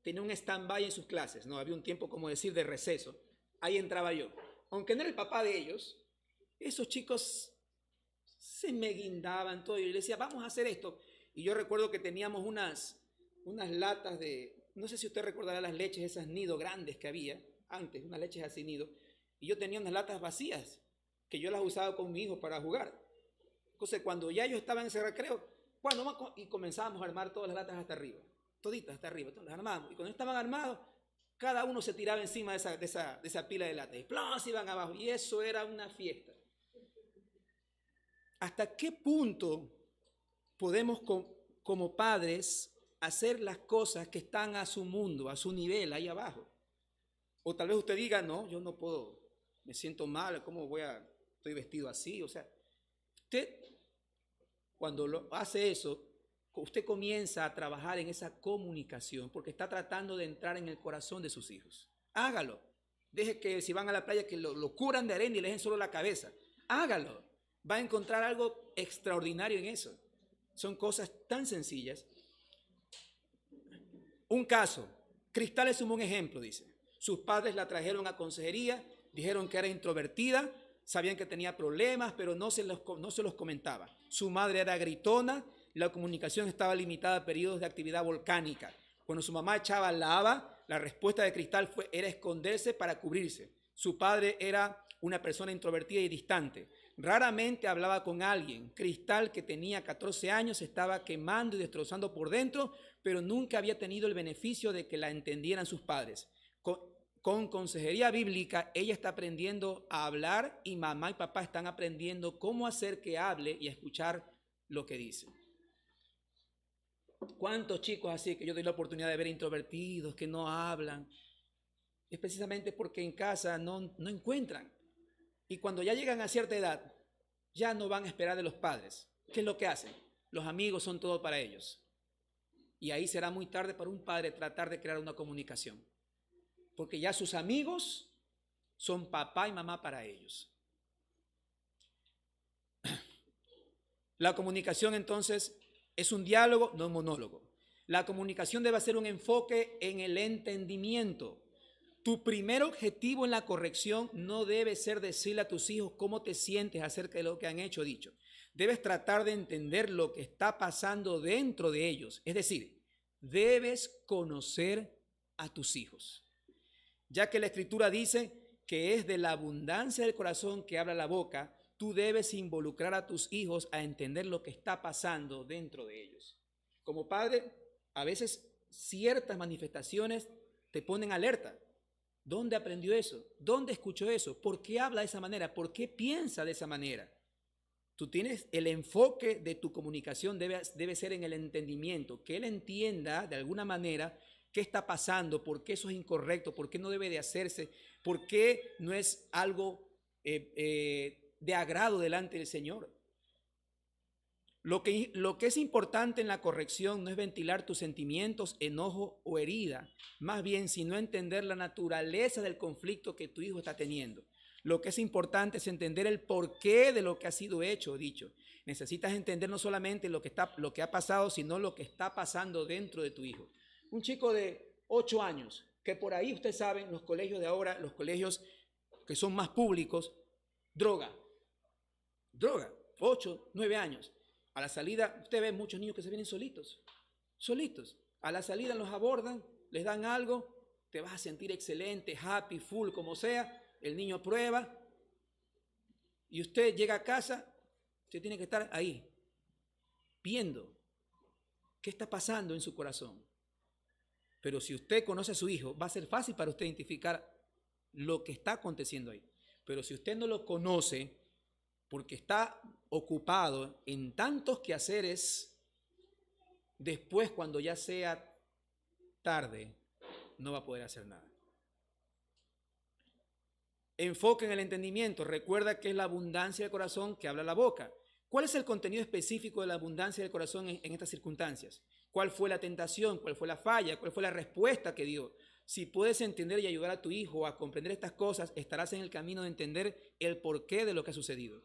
tenía un stand-by en sus clases, ¿no? Había un tiempo, como decir, de receso, ahí entraba yo. Aunque no era el papá de ellos, esos chicos se me guindaban todo. Y yo les decía, vamos a hacer esto. Y yo recuerdo que teníamos unas latas de, no sé si usted recordará las leches, esas nido grandes que había antes, unas leches así nido. Y yo tenía unas latas vacías, que yo las usaba con mi hijo para jugar. Entonces, cuando ya yo estaba en ese recreo, y comenzábamos a armar todas las latas hasta arriba, toditas hasta arriba, las armábamos. Y cuando estaban armados, cada uno se tiraba encima de esa pila de latas. Y ¡plum! Se iban abajo. Y eso era una fiesta. ¿Hasta qué punto podemos como padres hacer las cosas que están a su mundo, a su nivel, ahí abajo? O tal vez usted diga, no, yo no puedo, me siento mal, ¿cómo estoy vestido así? O sea, usted cuando hace eso, usted comienza a trabajar en esa comunicación porque está tratando de entrar en el corazón de sus hijos. Hágalo. Deje que si van a la playa que lo cubran de arena y le dejen solo la cabeza. Hágalo. Va a encontrar algo extraordinario en eso. Son cosas tan sencillas. Un caso. Cristal es un buen ejemplo, dice. Sus padres la trajeron a consejería, dijeron que era introvertida, sabían que tenía problemas, pero no se los comentaba. Su madre era gritona, la comunicación estaba limitada a periodos de actividad volcánica. Cuando su mamá echaba lava, la respuesta de Cristal era esconderse para cubrirse. Su padre era una persona introvertida y distante. Raramente hablaba con alguien. Cristal, que tenía 14 años, estaba quemando y destrozando por dentro, pero nunca había tenido el beneficio de que la entendieran sus padres. con consejería bíblica, ella está aprendiendo a hablar y mamá y papá están aprendiendo cómo hacer que hable y a escuchar lo que dice. ¿Cuántos chicos así que yo doy la oportunidad de ver introvertidos, que no hablan? Es precisamente porque en casa no encuentran. Y cuando ya llegan a cierta edad, ya no van a esperar de los padres. ¿Qué es lo que hacen? Los amigos son todo para ellos. Y ahí será muy tarde para un padre tratar de crear una comunicación. Porque ya sus amigos son papá y mamá para ellos. La comunicación entonces es un diálogo, no un monólogo. La comunicación debe ser un enfoque en el entendimiento. Tu primer objetivo en la corrección no debe ser decirle a tus hijos cómo te sientes acerca de lo que han hecho o dicho. Debes tratar de entender lo que está pasando dentro de ellos. Es decir, debes conocer a tus hijos. Ya que la Escritura dice que es de la abundancia del corazón que habla la boca, tú debes involucrar a tus hijos a entender lo que está pasando dentro de ellos. Como padre, a veces ciertas manifestaciones te ponen alerta. ¿Dónde aprendió eso? ¿Dónde escuchó eso? ¿Por qué habla de esa manera? ¿Por qué piensa de esa manera? Tú tienes el enfoque de tu comunicación debe ser en el entendimiento, que él entienda de alguna manera qué está pasando, por qué eso es incorrecto, por qué no debe de hacerse, por qué no es algo de agrado delante del Señor. Lo que es importante en la corrección no es ventilar tus sentimientos, enojo o herida, más bien sino entender la naturaleza del conflicto que tu hijo está teniendo. Lo que es importante es entender el porqué de lo que ha sido hecho o dicho. Necesitas entender no solamente lo que ha pasado, sino lo que está pasando dentro de tu hijo. Un chico de 8 años, que por ahí ustedes saben, los colegios de ahora, los colegios que son más públicos, droga, 8, 9 años. A la salida, usted ve muchos niños que se vienen solitos. A la salida los abordan, les dan algo, te vas a sentir excelente, happy, full, como sea. El niño prueba y usted llega a casa, usted tiene que estar ahí, viendo qué está pasando en su corazón. Pero si usted conoce a su hijo, va a ser fácil para usted identificar lo que está aconteciendo ahí. Pero si usted no lo conoce, porque está ocupado en tantos quehaceres, después cuando ya sea tarde, no va a poder hacer nada. Enfoque en el entendimiento. Recuerda que es la abundancia del corazón que habla la boca. ¿Cuál es el contenido específico de la abundancia del corazón en estas circunstancias? ¿Cuál fue la tentación? ¿Cuál fue la falla? ¿Cuál fue la respuesta que dio? Si puedes entender y ayudar a tu hijo a comprender estas cosas, estarás en el camino de entender el porqué de lo que ha sucedido.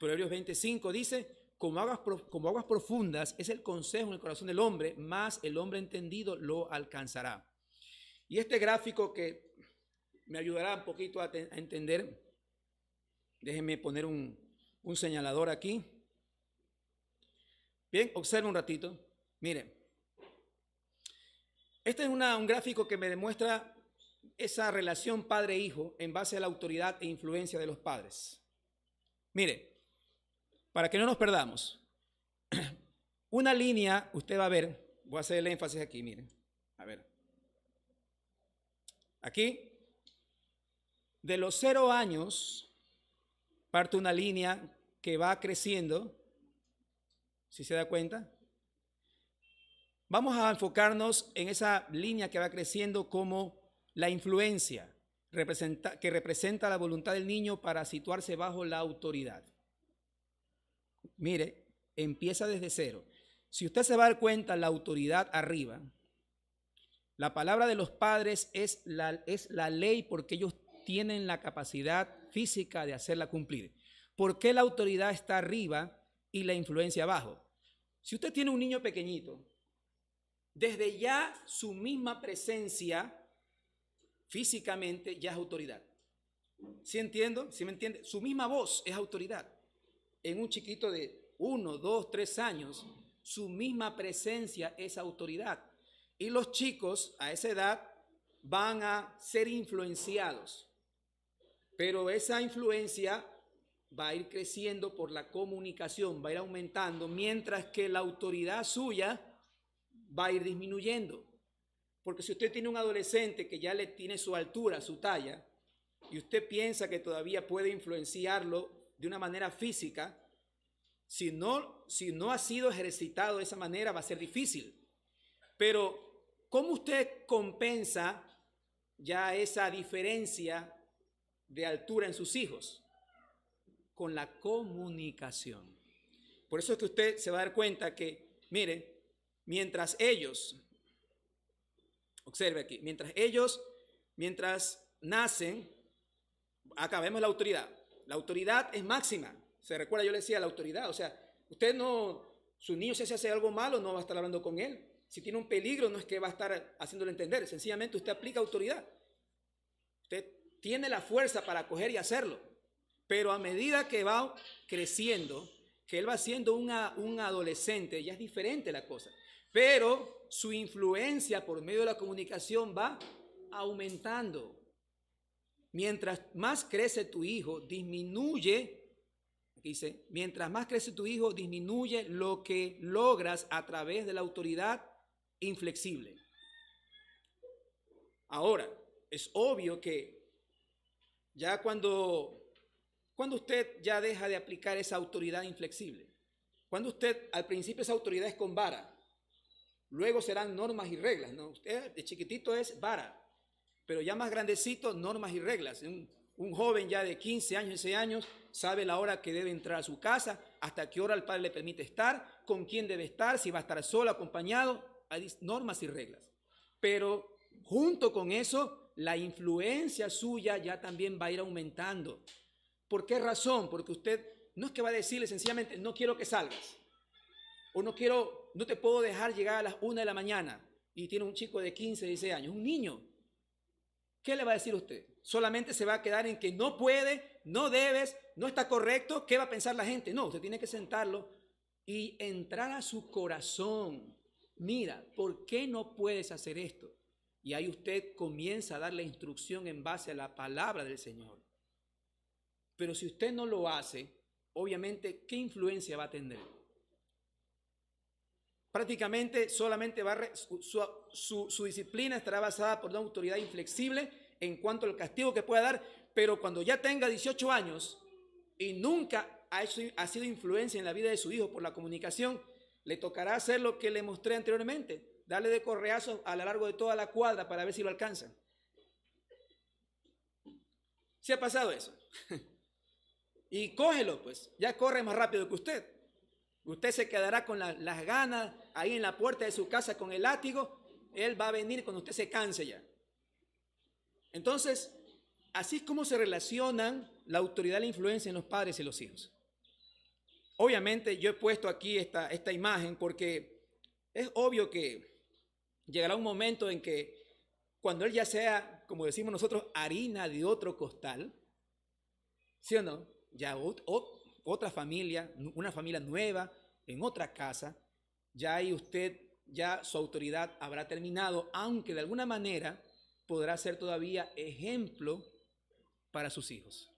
Proverbios 25 dice, como aguas profundas es el consejo en el corazón del hombre, más el hombre entendido lo alcanzará. Y este gráfico que me ayudará un poquito a entender, déjenme poner un señalador aquí. Bien, observa un ratito. Miren, este es un gráfico que me demuestra esa relación padre-hijo en base a la autoridad e influencia de los padres. Mire, para que no nos perdamos, una línea, usted va a ver, voy a hacer el énfasis aquí, miren, a ver. Aquí, de los 0 años, parte una línea que va creciendo, ¿sí se da cuenta? Vamos a enfocarnos en esa línea que va creciendo como la influencia que representa la voluntad del niño para situarse bajo la autoridad. Mire, empieza desde 0. Si usted se va a dar cuenta, la autoridad arriba, la palabra de los padres es la ley porque ellos tienen la capacidad física de hacerla cumplir. ¿Por qué la autoridad está arriba y la influencia abajo? Si usted tiene un niño pequeñito, desde ya su misma presencia físicamente ya es autoridad. ¿Sí entiendo? ¿Sí me entiende? Su misma voz es autoridad. En un chiquito de 1, 2, 3 años, su misma presencia es autoridad. Y los chicos a esa edad van a ser influenciados. Pero esa influencia va a ir creciendo por la comunicación, va a ir aumentando, mientras que la autoridad suya va a ir disminuyendo. Porque si usted tiene un adolescente que ya le tiene su altura, su talla, y usted piensa que todavía puede influenciarlo de una manera física, si no ha sido ejercitado de esa manera, va a ser difícil. Pero, ¿cómo usted compensa ya esa diferencia de altura en sus hijos? Con la comunicación. Por eso es que usted se va a dar cuenta que, mire, mientras ellos, observe aquí, mientras nacen, acá vemos la autoridad. La autoridad es máxima. Se recuerda, yo le decía la autoridad. O sea, usted no, su niño si hace algo malo, no va a estar hablando con él. Si tiene un peligro, no es que va a estar haciéndolo entender. Sencillamente usted aplica autoridad. Usted tiene la fuerza para coger y hacerlo. Pero a medida que va creciendo, que él va siendo un adolescente, ya es diferente la cosa. Pero su influencia por medio de la comunicación va aumentando. Mientras más crece tu hijo, mientras más crece tu hijo, disminuye lo que logras a través de la autoridad inflexible. Ahora, es obvio que ya cuando usted ya deja de aplicar esa autoridad inflexible, cuando usted al principio esa autoridad es con vara, luego serán normas y reglas, ¿no? Usted de chiquitito es vara, pero ya más grandecito, normas y reglas. Un joven ya de 15 años, 16 años, sabe la hora que debe entrar a su casa, hasta qué hora el padre le permite estar, con quién debe estar, si va a estar solo, acompañado. Hay normas y reglas. Pero junto con eso, la influencia suya ya también va a ir aumentando. ¿Por qué razón? Porque usted no es que va a decirle sencillamente, no quiero que salgas. O no te puedo dejar llegar a las 1 de la mañana. Y tiene un chico de 15, 16 años, un niño. ¿Qué le va a decir usted? Solamente se va a quedar en que no puede, no debes, no está correcto. ¿Qué va a pensar la gente? No, usted tiene que sentarlo y entrar a su corazón. Mira, ¿por qué no puedes hacer esto? Y ahí usted comienza a darle instrucción en base a la palabra del Señor. Pero si usted no lo hace, obviamente, ¿qué influencia va a tener? Prácticamente solamente su disciplina estará basada por una autoridad inflexible en cuanto al castigo que pueda dar, pero cuando ya tenga 18 años y nunca ha sido influencia en la vida de su hijo por la comunicación, le tocará hacer lo que le mostré anteriormente, darle de correazos a lo largo de toda la cuadra para ver si lo alcanza. ¿Sí ha pasado eso? Y cógelo, pues, ya corre más rápido que usted. Usted se quedará con las ganas ahí en la puerta de su casa con el látigo. Él va a venir cuando usted se canse ya. Entonces, así es como se relacionan la autoridad y la influencia en los padres y los hijos. Obviamente yo he puesto aquí esta imagen porque es obvio que llegará un momento en que cuando él ya sea, como decimos nosotros, harina de otro costal, ¿sí o no? Ya otra familia, una familia nueva, en otra casa, ya ahí ya su autoridad habrá terminado, aunque de alguna manera podrá ser todavía ejemplo para sus hijos.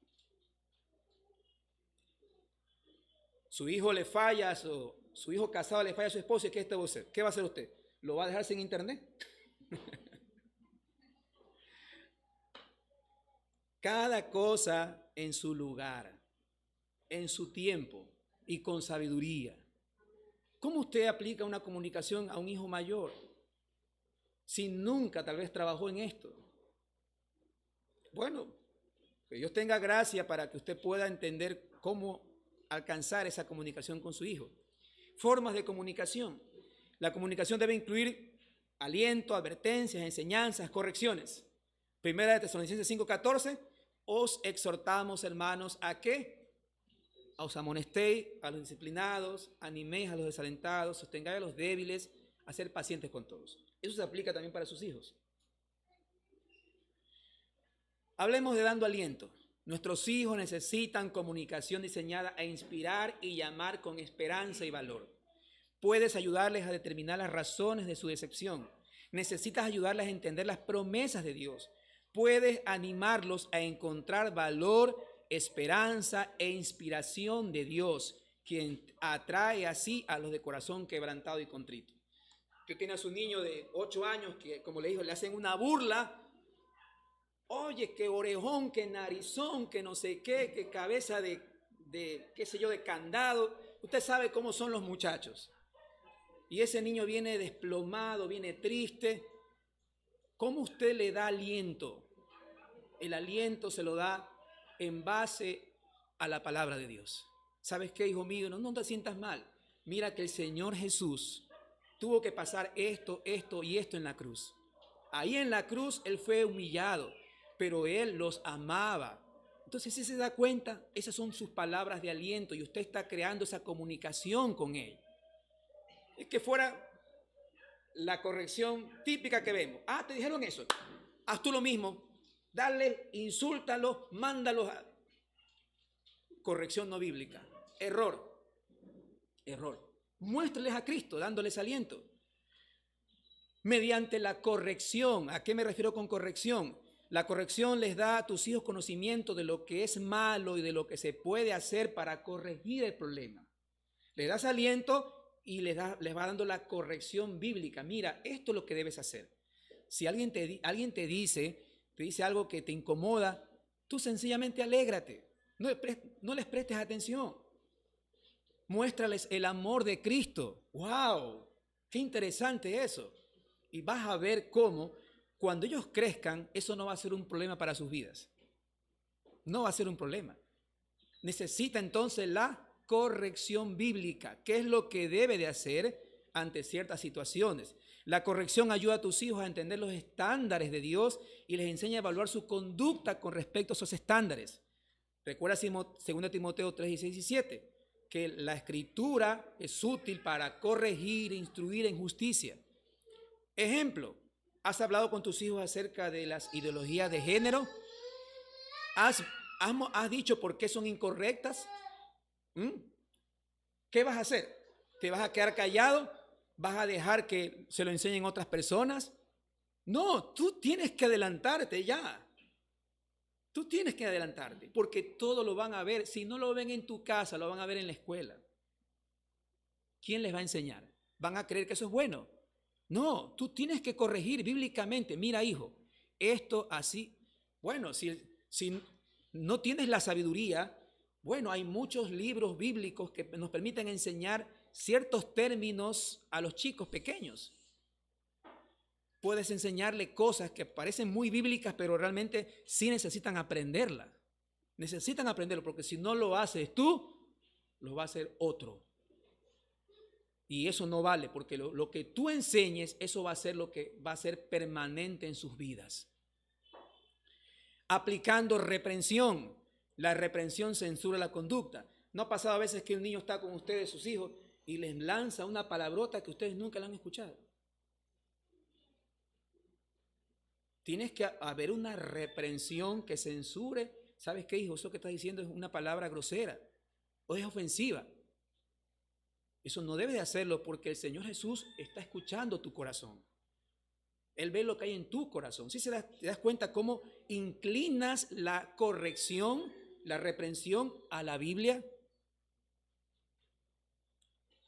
Su hijo le falla, su hijo casado le falla a su esposa, ¿qué va a hacer? ¿Qué va a hacer usted? ¿Lo va a dejar sin internet? Cada cosa en su lugar, en su tiempo y con sabiduría. ¿Cómo usted aplica una comunicación a un hijo mayor si nunca tal vez trabajó en esto? Bueno, que Dios tenga gracia para que usted pueda entender cómo alcanzar esa comunicación con su hijo. Formas de comunicación. La comunicación debe incluir aliento, advertencias, enseñanzas, correcciones. Primera de Tesalonicenses 5:14, os exhortamos, hermanos, ¿a qué? Os amonestéis a los disciplinados, animéis a los desalentados, sostengáis a los débiles, a ser pacientes con todos. Eso se aplica también para sus hijos. Hablemos de dando aliento. Nuestros hijos necesitan comunicación diseñada a inspirar y llamar con esperanza y valor. Puedes ayudarles a determinar las razones de su decepción. Necesitas ayudarles a entender las promesas de Dios. Puedes animarlos a encontrar valor, esperanza e inspiración de Dios, quien atrae así a los de corazón quebrantado y contrito. ¿Ok? que tiene a su niño de 8 años que, como le dijo, le hacen una burla. Oye, que orejón, que narizón, que no sé qué, que cabeza de qué sé yo, de candado. Usted sabe cómo son los muchachos. Y ese niño viene desplomado, viene triste. ¿Cómo usted le da aliento? El aliento se lo da en base a la palabra de Dios. ¿Sabes qué, hijo mío? No te sientas mal. Mira que el Señor Jesús tuvo que pasar esto, esto y esto en la cruz. Ahí en la cruz Él fue humillado, pero Él los amaba. Entonces, si se da cuenta, esas son sus palabras de aliento y usted está creando esa comunicación con Él. Es que fuera la corrección típica que vemos. Ah, te dijeron eso. Haz tú lo mismo. Dale, insúltalos, mándalos a... Corrección no bíblica. Error. Muéstrales a Cristo dándoles aliento. Mediante la corrección. ¿A qué me refiero con corrección? La corrección les da a tus hijos conocimiento de lo que es malo y de lo que se puede hacer para corregir el problema. Les das aliento y les va dando la corrección bíblica. Mira, esto es lo que debes hacer. Si alguien te dice algo que te incomoda, tú sencillamente alégrate. No les prestes atención. Muéstrales el amor de Cristo. ¡Wow! ¡Qué interesante eso! Y vas a ver cómo cuando ellos crezcan, eso no va a ser un problema para sus vidas. No va a ser un problema. Necesita entonces la corrección bíblica. ¿Qué es lo que debe de hacer ante ciertas situaciones? La corrección ayuda a tus hijos a entender los estándares de Dios y les enseña a evaluar su conducta con respecto a esos estándares. Recuerda 2 Timoteo 3, 16 y 7, que la escritura es útil para corregir e instruir en justicia. Ejemplo, ¿has hablado con tus hijos acerca de las ideologías de género? ¿Has dicho por qué son incorrectas? ¿Qué vas a hacer? ¿Te vas a quedar callado? ¿Vas a dejar que se lo enseñen otras personas? No, tú tienes que adelantarte ya. Tú tienes que adelantarte, porque todo lo van a ver. Si no lo ven en tu casa, lo van a ver en la escuela. ¿Quién les va a enseñar? ¿Van a creer que eso es bueno? No, tú tienes que corregir bíblicamente. Mira, hijo, esto así. Bueno, si no tienes la sabiduría, bueno, hay muchos libros bíblicos que nos permiten enseñar ciertos términos a los chicos pequeños. Puedes enseñarle cosas que parecen muy bíblicas, pero realmente sí necesitan aprenderlas. Necesitan aprenderlo, porque si no lo haces tú, lo va a hacer otro. Y eso no vale, porque lo que tú enseñes, eso va a ser lo que va a ser permanente en sus vidas. Aplicando reprensión. La reprensión censura la conducta. ¿No ha pasado a veces que un niño está con ustedes, sus hijos, y les lanza una palabrota que ustedes nunca la han escuchado? Tienes que haber una reprensión que censure. ¿Sabes qué, hijo? Eso que estás diciendo es una palabra grosera o es ofensiva. Eso no debes de hacerlo porque el Señor Jesús está escuchando tu corazón. Él ve lo que hay en tu corazón. ¿Sí te das cuenta cómo inclinas la corrección, la reprensión a la Biblia?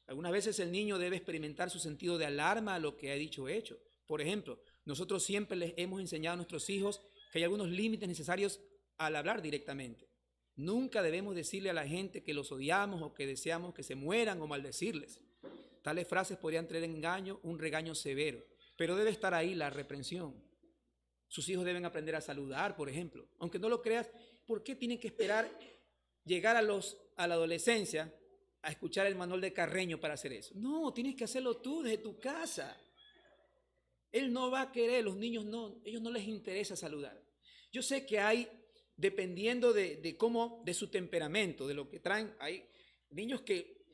Algunas veces el niño debe experimentar su sentido de alarma a lo que ha dicho o hecho. Por ejemplo, nosotros siempre les hemos enseñado a nuestros hijos que hay algunos límites necesarios al hablar directamente. Nunca debemos decirle a la gente que los odiamos o que deseamos que se mueran o maldecirles. Tales frases podrían traer engaño, un regaño severo, pero debe estar ahí la reprensión. Sus hijos deben aprender a saludar, por ejemplo. Aunque no lo creas, ¿por qué tienen que esperar llegar a la adolescencia a escuchar el manual de Carreño para hacer eso? No, tienes que hacerlo tú desde tu casa. Él no va a querer, los niños no, ellos no les interesa saludar. Yo sé que hay, dependiendo de su temperamento, de lo que traen, hay niños que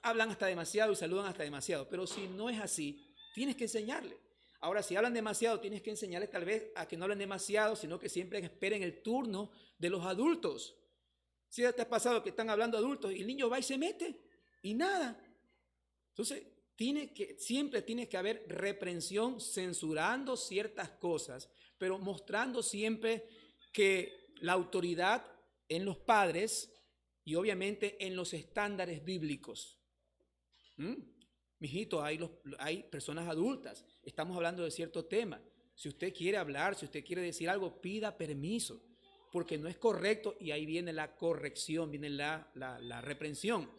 hablan hasta demasiado y saludan hasta demasiado, pero si no es así, tienes que enseñarle. Ahora, si hablan demasiado, tienes que enseñarles tal vez a que no hablen demasiado, sino que siempre esperen el turno de los adultos. Si ya te ha pasado que están hablando adultos y el niño va y se mete y nada. Entonces, siempre tiene que haber reprensión, censurando ciertas cosas, pero mostrando siempre que la autoridad en los padres y obviamente en los estándares bíblicos. Mijito, hay personas adultas, estamos hablando de cierto tema. Si usted quiere hablar, si usted quiere decir algo, pida permiso, porque no es correcto y ahí viene la corrección, viene la reprensión.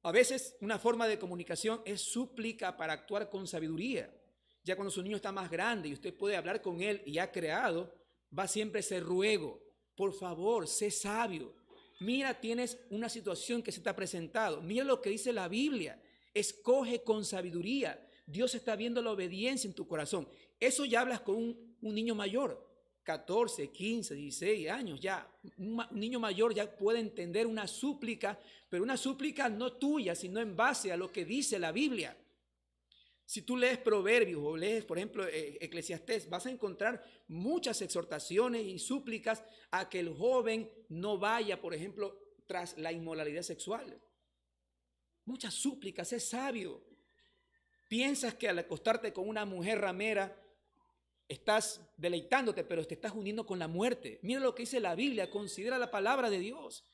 A veces una forma de comunicación es súplica para actuar con sabiduría. Ya cuando su niño está más grande y usted puede hablar con él y ha creado, va siempre ese ruego. Por favor, sé sabio. Mira, tienes una situación que se te ha presentado. Mira lo que dice la Biblia. Escoge con sabiduría. Dios está viendo la obediencia en tu corazón. Eso ya hablas con un niño mayor, 14, 15, 16 años. Ya un niño mayor ya puede entender una súplica, pero una súplica no tuya, sino en base a lo que dice la Biblia. Si tú lees Proverbios o lees, por ejemplo, Eclesiastés, vas a encontrar muchas exhortaciones y súplicas a que el joven no vaya, por ejemplo, tras la inmoralidad sexual. Muchas súplicas, es sabio. Piensas que al acostarte con una mujer ramera estás deleitándote, pero te estás uniendo con la muerte. Mira lo que dice la Biblia, considera la palabra de Dios.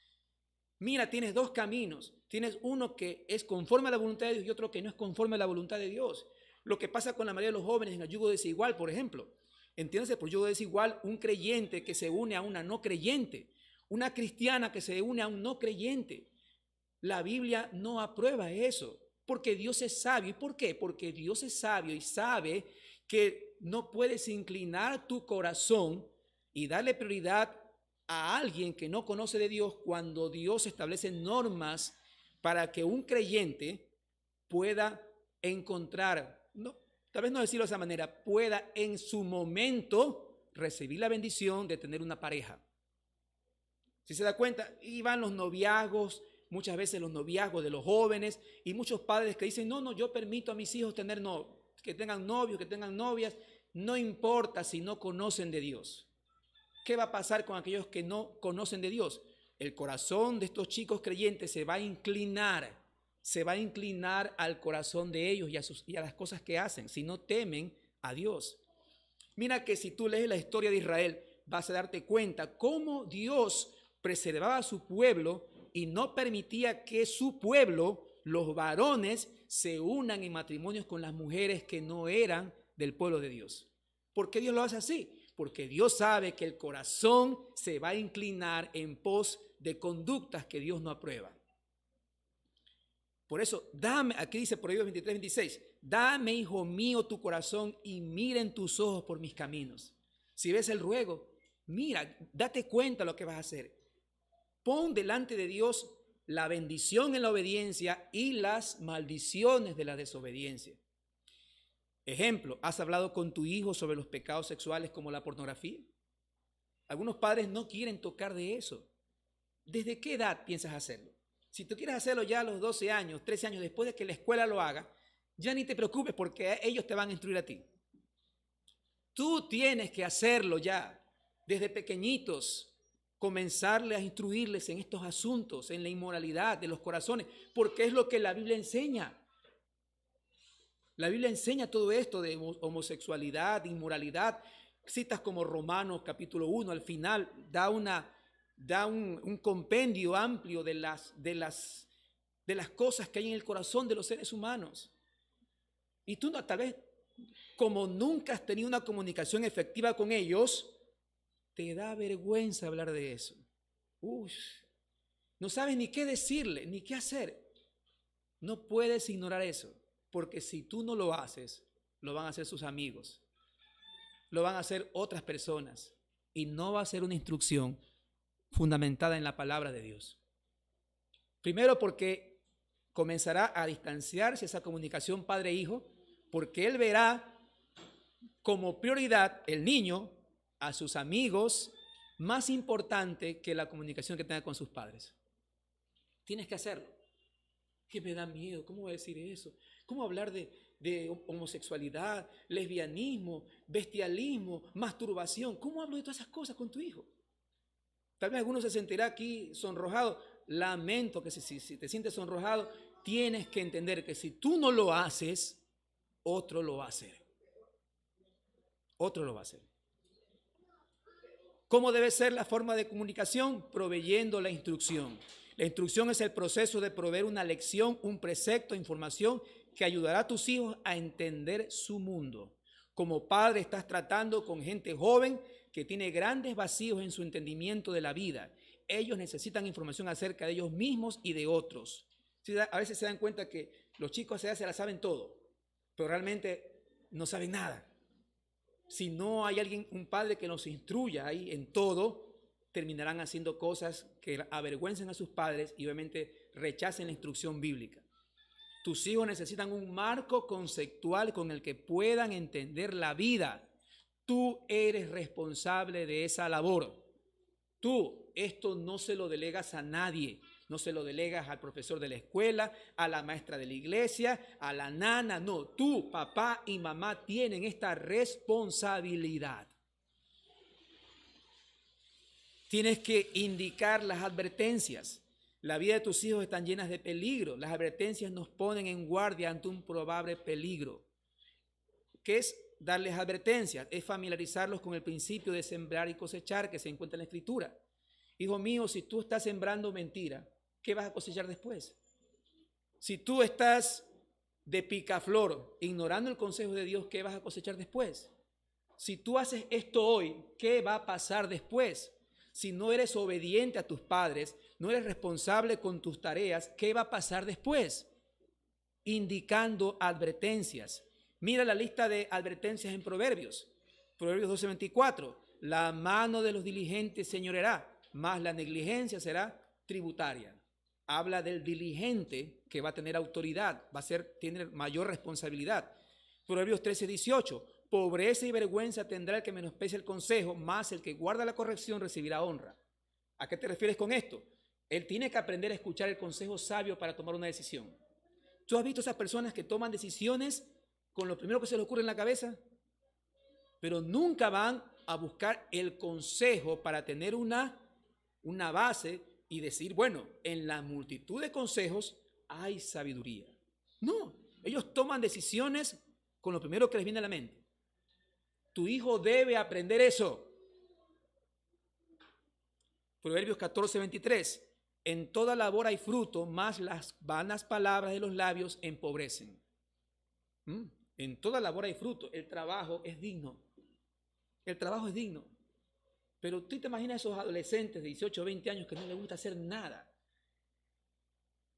Mira, tienes dos caminos. Tienes uno que es conforme a la voluntad de Dios y otro que no es conforme a la voluntad de Dios. Lo que pasa con la mayoría de los jóvenes en el yugo desigual, por ejemplo. Entiéndase por yugo desigual un creyente que se une a una no creyente. Una cristiana que se une a un no creyente. La Biblia no aprueba eso, porque Dios es sabio. ¿Y por qué? Porque Dios es sabio y sabe que no puedes inclinar tu corazón y darle prioridad a alguien que no conoce de Dios cuando Dios establece normas para que un creyente pueda encontrar, no, tal vez no decirlo de esa manera, pueda en su momento recibir la bendición de tener una pareja. Si se da cuenta, y van los noviazgos, muchas veces los noviazgos de los jóvenes y muchos padres que dicen, no, yo permito a mis hijos tener que tengan novios, que tengan novias, no importa si no conocen de Dios. ¿Qué va a pasar con aquellos que no conocen de Dios? El corazón de estos chicos creyentes se va a inclinar al corazón de ellos y a las cosas que hacen, si no temen a Dios. Mira que si tú lees la historia de Israel, vas a darte cuenta cómo Dios preservaba a su pueblo y no permitía que su pueblo, los varones, se unan en matrimonios con las mujeres que no eran del pueblo de Dios. ¿Por qué Dios lo hace así? Porque Dios sabe que el corazón se va a inclinar en pos de conductas que Dios no aprueba. Por eso, dame, aquí dice Proverbios 23, 26, dame, hijo mío, tu corazón y miren tus ojos por mis caminos. Si ves el ruego, mira, date cuenta de lo que vas a hacer. Pon delante de Dios la bendición en la obediencia y las maldiciones de la desobediencia. Ejemplo, ¿has hablado con tu hijo sobre los pecados sexuales como la pornografía? Algunos padres no quieren tocar de eso. ¿Desde qué edad piensas hacerlo? Si tú quieres hacerlo ya a los 12 años, 13 años, después de que la escuela lo haga, ya ni te preocupes porque ellos te van a instruir a ti. Tú tienes que hacerlo ya, desde pequeñitos, comenzarles a instruirles en estos asuntos, en la inmoralidad de los corazones, porque es lo que la Biblia enseña. La Biblia enseña todo esto de homosexualidad, inmoralidad. Citas como Romanos capítulo 1, al final da un compendio amplio de las cosas que hay en el corazón de los seres humanos. Y tú tal vez, como nunca has tenido una comunicación efectiva con ellos, te da vergüenza hablar de eso. No sabes ni qué decirle, ni qué hacer. No puedes ignorar eso. Porque si tú no lo haces, lo van a hacer sus amigos, lo van a hacer otras personas y no va a ser una instrucción fundamentada en la palabra de Dios. Primero porque comenzará a distanciarse esa comunicación padre-hijo, porque él verá como prioridad el niño a sus amigos más importante que la comunicación que tenga con sus padres. Tienes que hacerlo. Que me da miedo, ¿cómo voy a decir eso? ¿Cómo hablar de homosexualidad, lesbianismo, bestialismo, masturbación? ¿Cómo hablo de todas esas cosas con tu hijo? Tal vez alguno se sentirá aquí sonrojado. Lamento que si te sientes sonrojado, tienes que entender que si tú no lo haces, otro lo va a hacer. Otro lo va a hacer. ¿Cómo debe ser la forma de comunicación? Proveyendo la instrucción. La instrucción es el proceso de proveer una lección, un precepto, información que ayudará a tus hijos a entender su mundo. Como padre estás tratando con gente joven que tiene grandes vacíos en su entendimiento de la vida. Ellos necesitan información acerca de ellos mismos y de otros. A veces se dan cuenta que los chicos se la saben todo, pero realmente no saben nada. Si no hay alguien, un padre que los instruya ahí en todo, terminarán haciendo cosas que avergüencen a sus padres y obviamente rechacen la instrucción bíblica. Tus hijos necesitan un marco conceptual con el que puedan entender la vida. Tú eres responsable de esa labor. Tú, esto no se lo delegas a nadie. No se lo delegas al profesor de la escuela, a la maestra de la iglesia, a la nana. No, tú, papá y mamá tienen esta responsabilidad. Tienes que indicar las advertencias. La vida de tus hijos están llenas de peligro. Las advertencias nos ponen en guardia ante un probable peligro. ¿Qué es darles advertencias? Es familiarizarlos con el principio de sembrar y cosechar que se encuentra en la Escritura. Hijo mío, si tú estás sembrando mentira, ¿qué vas a cosechar después? Si tú estás de picaflor, ignorando el consejo de Dios, ¿qué vas a cosechar después? Si tú haces esto hoy, ¿qué va a pasar después? Si no eres obediente a tus padres, no eres responsable con tus tareas, ¿qué va a pasar después? Indicando advertencias. Mira la lista de advertencias en Proverbios. Proverbios 12:24. La mano de los diligentes señoreará, mas la negligencia será tributaria. Habla del diligente que va a tener autoridad, tiene mayor responsabilidad. Proverbios 13:18. Pobreza y vergüenza tendrá el que menosprecia el consejo, mas el que guarda la corrección recibirá honra. ¿A qué te refieres con esto? Él tiene que aprender a escuchar el consejo sabio para tomar una decisión. ¿Tú has visto esas personas que toman decisiones con lo primero que se les ocurre en la cabeza? Pero nunca van a buscar el consejo para tener una base y decir, bueno, en la multitud de consejos hay sabiduría. No, ellos toman decisiones con lo primero que les viene a la mente. Tu hijo debe aprender eso. Proverbios 14:23. En toda labor hay fruto, mas las vanas palabras de los labios empobrecen. En toda labor hay fruto. El trabajo es digno. El trabajo es digno. Pero tú te imaginas esos adolescentes de 18 o 20 años que no les gusta hacer nada.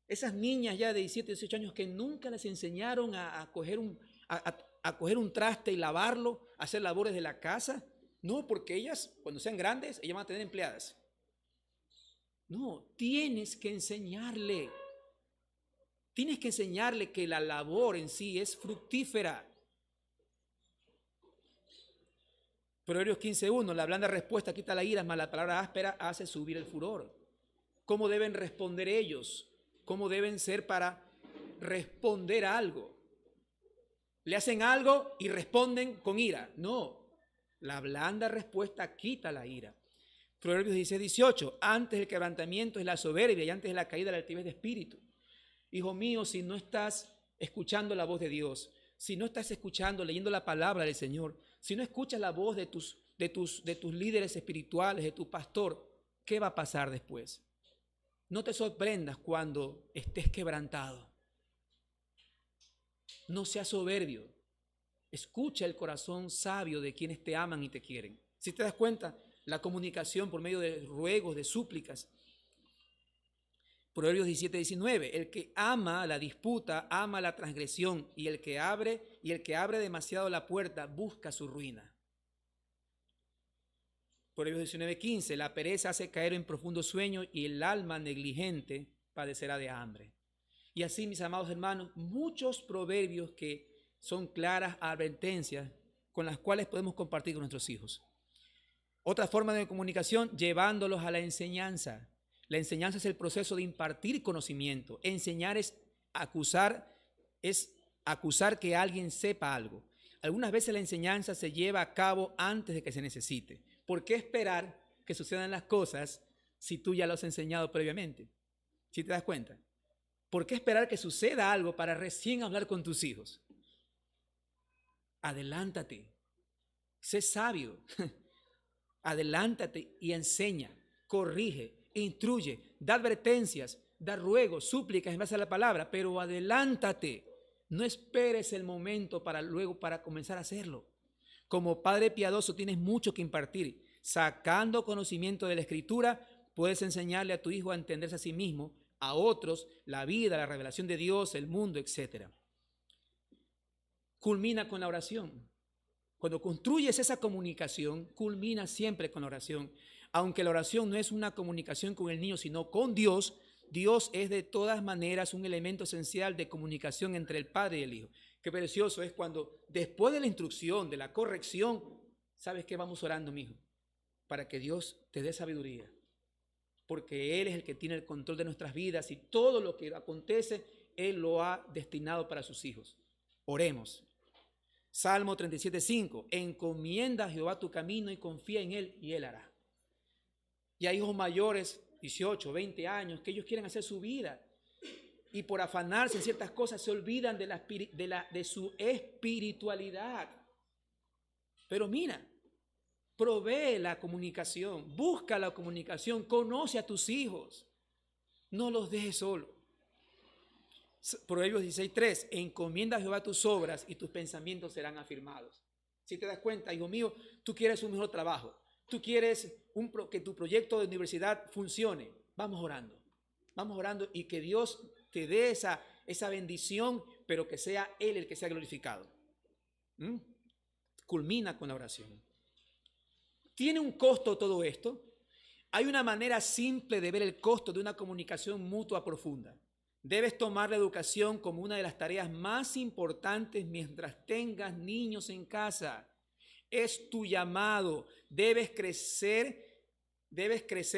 Esas niñas ya de 17, 18 años que nunca les enseñaron a coger un traste y lavarlo, a hacer labores de la casa. No, porque ellas, cuando sean grandes, ellas van a tener empleadas. No, tienes que enseñarle. Tienes que enseñarle que la labor en sí es fructífera. Proverbios 15:1, la blanda respuesta quita la ira, mas la palabra áspera hace subir el furor. ¿Cómo deben responder ellos? ¿Cómo deben ser para responder a algo? Le hacen algo y responden con ira. No, la blanda respuesta quita la ira. Proverbios 16:18, antes del quebrantamiento es la soberbia y antes de la caída la altivez de espíritu. Hijo mío, si no estás escuchando la voz de Dios, si no estás escuchando, leyendo la palabra del Señor, si no escuchas la voz de tus líderes espirituales, de tu pastor, ¿qué va a pasar después? No te sorprendas cuando estés quebrantado. No seas soberbio. Escucha el corazón sabio de quienes te aman y te quieren. Si te das cuenta, la comunicación por medio de ruegos, de súplicas. Proverbios 17:19, el que ama la disputa, ama la transgresión, y el que abre demasiado la puerta, busca su ruina. Proverbios 19:15, la pereza hace caer en profundo sueño y el alma negligente padecerá de hambre. Y así, mis amados hermanos, muchos proverbios que son claras advertencias con las cuales podemos compartir con nuestros hijos. Otra forma de comunicación, llevándolos a la enseñanza. La enseñanza es el proceso de impartir conocimiento. Enseñar es acusar que alguien sepa algo. Algunas veces la enseñanza se lleva a cabo antes de que se necesite. ¿Por qué esperar que sucedan las cosas si tú ya lo has enseñado previamente? ¿Sí te das cuenta? ¿Por qué esperar que suceda algo para recién hablar con tus hijos? Adelántate. Sé sabio. Adelántate y enseña, corrige. instruye, da advertencias, da ruegos, súplicas en base a la palabra, pero adelántate. No esperes el momento para luego para comenzar a hacerlo. Como padre piadoso tienes mucho que impartir. Sacando conocimiento de la Escritura, puedes enseñarle a tu hijo a entenderse a sí mismo, a otros, la vida, la revelación de Dios, el mundo, etc. Culmina con la oración. Cuando construyes esa comunicación, culmina siempre con la oración. Aunque la oración no es una comunicación con el niño, sino con Dios, Dios es de todas maneras un elemento esencial de comunicación entre el padre y el hijo. Qué precioso es cuando después de la instrucción, de la corrección, ¿sabes qué? Vamos orando, mi hijo, para que Dios te dé sabiduría. Porque Él es el que tiene el control de nuestras vidas y todo lo que acontece, Él lo ha destinado para sus hijos. Oremos. Salmo 37:5. Encomienda a Jehová tu camino y confía en Él y Él hará. Y hay hijos mayores, 18, 20 años, que ellos quieren hacer su vida y por afanarse en ciertas cosas se olvidan de su espiritualidad. Pero mira, provee la comunicación, busca la comunicación, conoce a tus hijos, no los dejes solos. Proverbios 16:3, encomienda a Jehová tus obras y tus pensamientos serán afirmados. Si te das cuenta, hijo mío, tú quieres un mejor trabajo, tú quieres que tu proyecto de universidad funcione, vamos orando y que Dios te dé esa bendición, pero que sea Él el que sea glorificado. Culmina con la oración. ¿Tiene un costo todo esto? Hay una manera simple de ver el costo de una comunicación mutua profunda. Debes tomar la educación como una de las tareas más importantes mientras tengas niños en casa. Es tu llamado. Debes crecer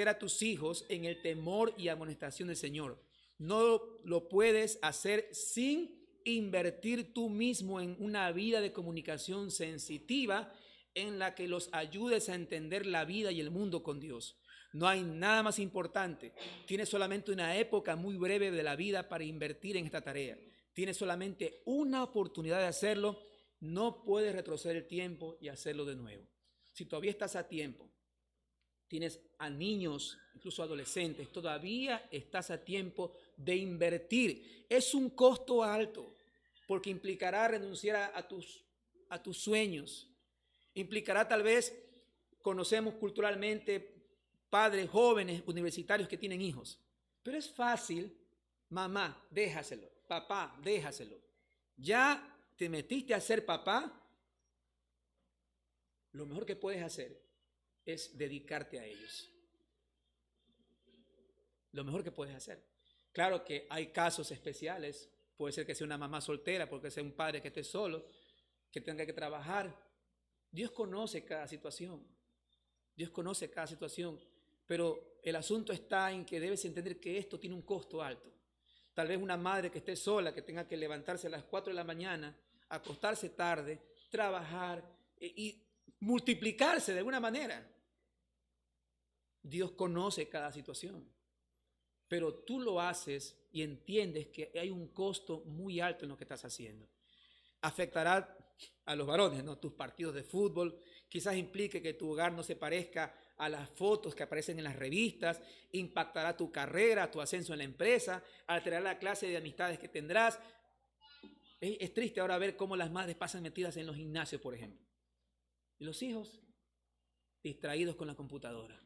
a tus hijos en el temor y amonestación del Señor. No lo puedes hacer sin invertir tú mismo en una vida de comunicación sensitiva en la que los ayudes a entender la vida y el mundo con Dios. No hay nada más importante. Tienes solamente una época muy breve de la vida para invertir en esta tarea. Tienes solamente una oportunidad de hacerlo. No puedes retroceder el tiempo y hacerlo de nuevo. Si todavía estás a tiempo, tienes a niños, incluso adolescentes, todavía estás a tiempo de invertir. Es un costo alto porque implicará renunciar a tus sueños. Implicará tal vez, conocemos culturalmente padres jóvenes universitarios que tienen hijos, pero es fácil, mamá, déjaselo, papá, déjaselo. Ya te metiste a ser papá, lo mejor que puedes hacer es dedicarte a ellos. Lo mejor que puedes hacer. Claro que hay casos especiales, puede ser que sea una mamá soltera, porque sea un padre que esté solo, que tenga que trabajar. Dios conoce cada situación. Dios conoce cada situación. Pero el asunto está en que debes entender que esto tiene un costo alto. Tal vez una madre que esté sola, que tenga que levantarse a las 4 de la mañana, acostarse tarde, trabajar y multiplicarse de alguna manera. Dios conoce cada situación. Pero tú lo haces y entiendes que hay un costo muy alto en lo que estás haciendo. Afectará a los varones, ¿no? Tus partidos de fútbol, quizás implique que tu hogar no se parezca a las fotos que aparecen en las revistas, impactará tu carrera, tu ascenso en la empresa, alterará la clase de amistades que tendrás. Es triste ahora ver cómo las madres pasan metidas en los gimnasios, por ejemplo. Y los hijos distraídos con la computadora.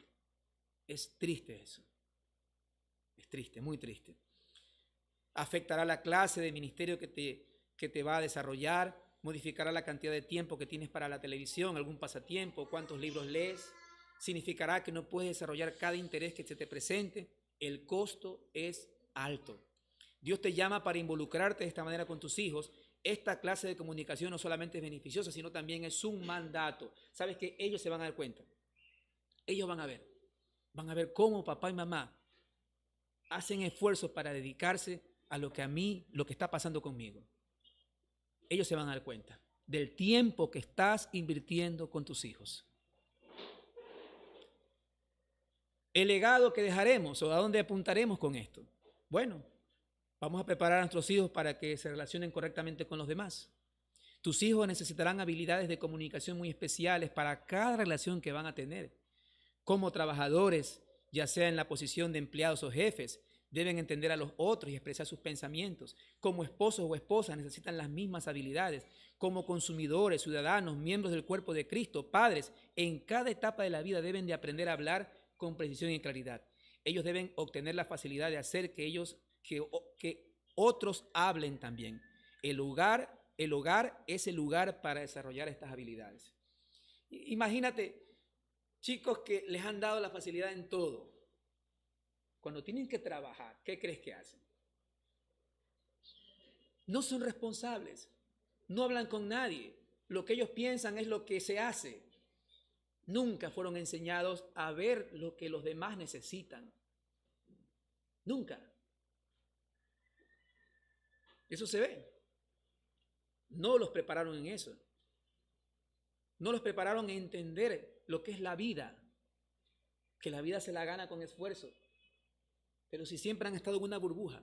Es triste eso. Es triste, muy triste. Afectará la clase de ministerio que te va a desarrollar, modificará la cantidad de tiempo que tienes para la televisión, algún pasatiempo, cuántos libros lees. Significará que no puedes desarrollar cada interés que se te presente. El costo es alto. Dios te llama para involucrarte de esta manera con tus hijos. Esta clase de comunicación no solamente es beneficiosa, sino también es un mandato. ¿Sabes qué? Ellos se van a dar cuenta. Ellos van a ver cómo papá y mamá hacen esfuerzos para dedicarse a lo que está pasando conmigo. Ellos se van a dar cuenta del tiempo que estás invirtiendo con tus hijos. El legado que dejaremos o a dónde apuntaremos con esto. Bueno, vamos a preparar a nuestros hijos para que se relacionen correctamente con los demás. Tus hijos necesitarán habilidades de comunicación muy especiales para cada relación que van a tener. Como trabajadores ya sea en la posición de empleados o jefes. Deben entender a los otros y expresar sus pensamientos. Como esposos o esposas necesitan las mismas habilidades. Como consumidores, ciudadanos, miembros del cuerpo de Cristo, padres, en cada etapa de la vida deben de aprender a hablar con precisión y claridad. Ellos deben obtener la facilidad de hacer que otros hablen también. El hogar es el lugar para desarrollar estas habilidades. Imagínate, chicos que les han dado la facilidad en todo. Cuando tienen que trabajar, ¿qué crees que hacen? No son responsables, no hablan con nadie. Lo que ellos piensan es lo que se hace. Nunca fueron enseñados a ver lo que los demás necesitan. Nunca. Eso se ve. No los prepararon en eso. No los prepararon en entender lo que es la vida. Que la vida se la gana con esfuerzo. Pero si siempre han estado en una burbuja.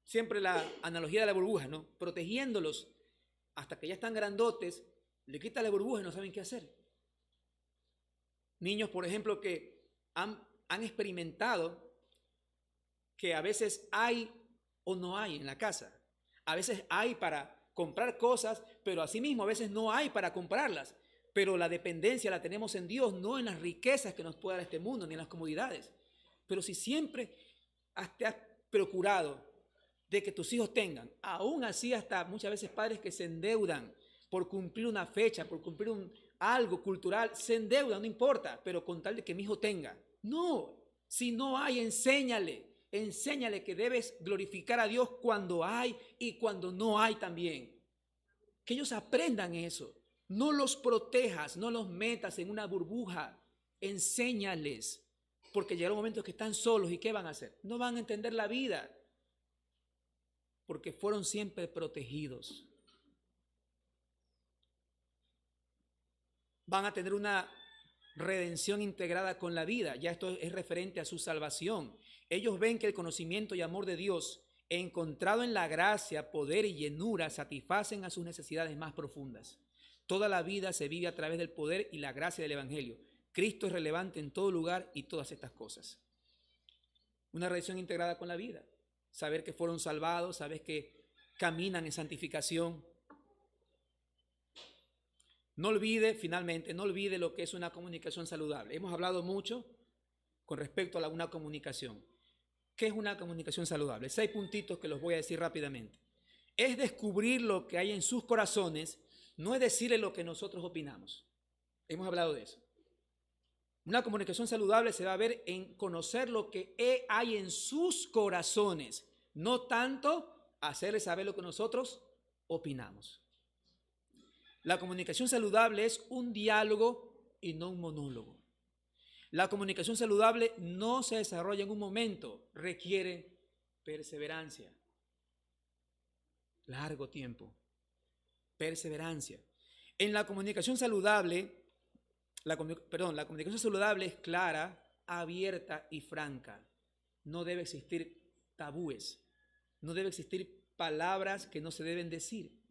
Siempre la analogía de la burbuja, ¿no? Protegiéndolos hasta que ya están grandotes, le quitan la burbuja y no saben qué hacer. Niños, por ejemplo, que han experimentado que a veces hay o no hay en la casa. A veces hay para comprar cosas, pero asimismo a veces no hay para comprarlas. Pero la dependencia la tenemos en Dios, no en las riquezas que nos puede dar este mundo, ni en las comodidades. Pero si siempre te has procurado de que tus hijos tengan, aún así hasta muchas veces padres que se endeudan por cumplir una fecha, por cumplir algo cultural, se endeudan, no importa, pero con tal de que mi hijo tenga. No, si no hay, enséñale que debes glorificar a Dios cuando hay y cuando no hay también. Que ellos aprendan eso. No los protejas, no los metas en una burbuja, enséñales. Porque llegará un momento que están solos y ¿qué van a hacer? No van a entender la vida. Porque fueron siempre protegidos. Van a tener una redención integrada con la vida. Ya esto es referente a su salvación. Ellos ven que el conocimiento y amor de Dios, encontrado en la gracia, poder y llenura, satisfacen a sus necesidades más profundas. Toda la vida se vive a través del poder y la gracia del Evangelio. Cristo es relevante en todo lugar y todas estas cosas. Una redención integrada con la vida. Saber que fueron salvados, saber que caminan en santificación. No olvide, finalmente, no olvide lo que es una comunicación saludable. Hemos hablado mucho con respecto a una comunicación. ¿Qué es una comunicación saludable? 6 puntitos que los voy a decir rápidamente. Es descubrir lo que hay en sus corazones, no es decirle lo que nosotros opinamos. Hemos hablado de eso. Una comunicación saludable se va a ver en conocer lo que hay en sus corazones, no tanto hacerles saber lo que nosotros opinamos. La comunicación saludable es un diálogo y no un monólogo. La comunicación saludable no se desarrolla en un momento, requiere perseverancia, largo tiempo, perseverancia. En la comunicación saludable, la comunicación saludable es clara, abierta y franca. No debe existir tabúes, no debe existir palabras que no se deben decir.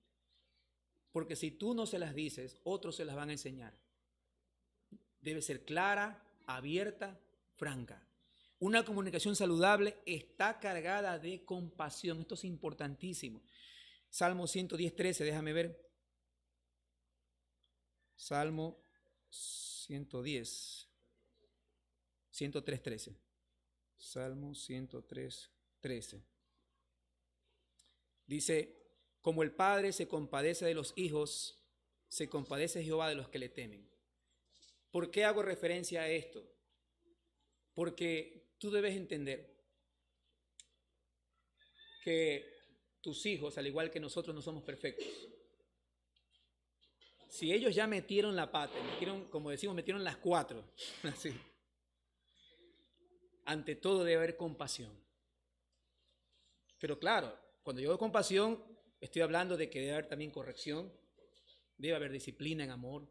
Porque si tú no se las dices, otros se las van a enseñar. Debe ser clara, abierta, franca. Una comunicación saludable está cargada de compasión. Esto es importantísimo. Salmo 110:13, déjame ver. Salmo 103:13. Salmo 103:13. Dice: como el Padre se compadece de los hijos, se compadece Jehová de los que le temen. ¿Por qué hago referencia a esto? Porque tú debes entender que tus hijos, al igual que nosotros, no somos perfectos. Si ellos ya metieron la pata, como decimos, metieron las 4, así, ante todo debe haber compasión. Pero claro, cuando yo digo compasión, estoy hablando de que debe haber también corrección, debe haber disciplina en amor,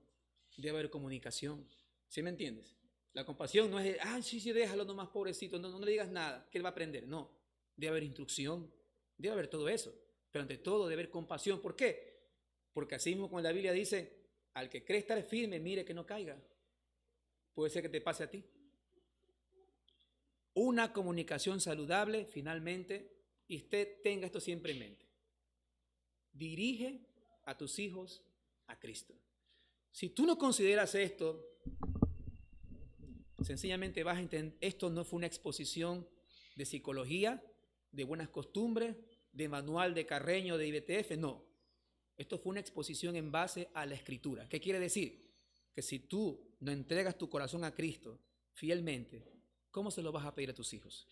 debe haber comunicación. ¿Sí me entiendes? La compasión no es, sí, déjalo nomás, pobrecito, no le digas nada, que él va a aprender. No, debe haber instrucción, debe haber todo eso. Pero ante todo debe haber compasión. ¿Por qué? Porque así mismo como la Biblia dice, al que cree estar firme, mire que no caiga. Puede ser que te pase a ti. una comunicación saludable, finalmente, y usted tenga esto siempre en mente. Dirige a tus hijos a Cristo. Si tú no consideras esto, sencillamente vas a entender, esto no fue una exposición de psicología, de buenas costumbres, de manual de Carreño, de IBTF, no. Esto fue una exposición en base a la Escritura. ¿Qué quiere decir? Que si tú no entregas tu corazón a Cristo fielmente, ¿cómo se lo vas a pedir a tus hijos?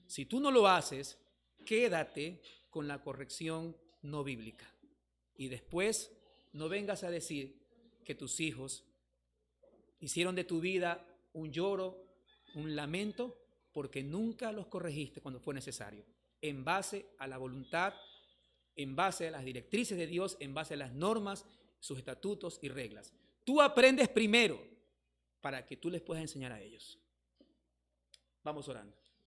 Si tú no lo haces, quédate con la corrección no bíblica. Y después no vengas a decir que tus hijos hicieron de tu vida un lloro, un lamento, porque nunca los corregiste cuando fue necesario, en base a la voluntad, en base a las directrices de Dios, en base a las normas, sus estatutos y reglas. Tú aprendes primero para que tú les puedas enseñar a ellos. Vamos orando.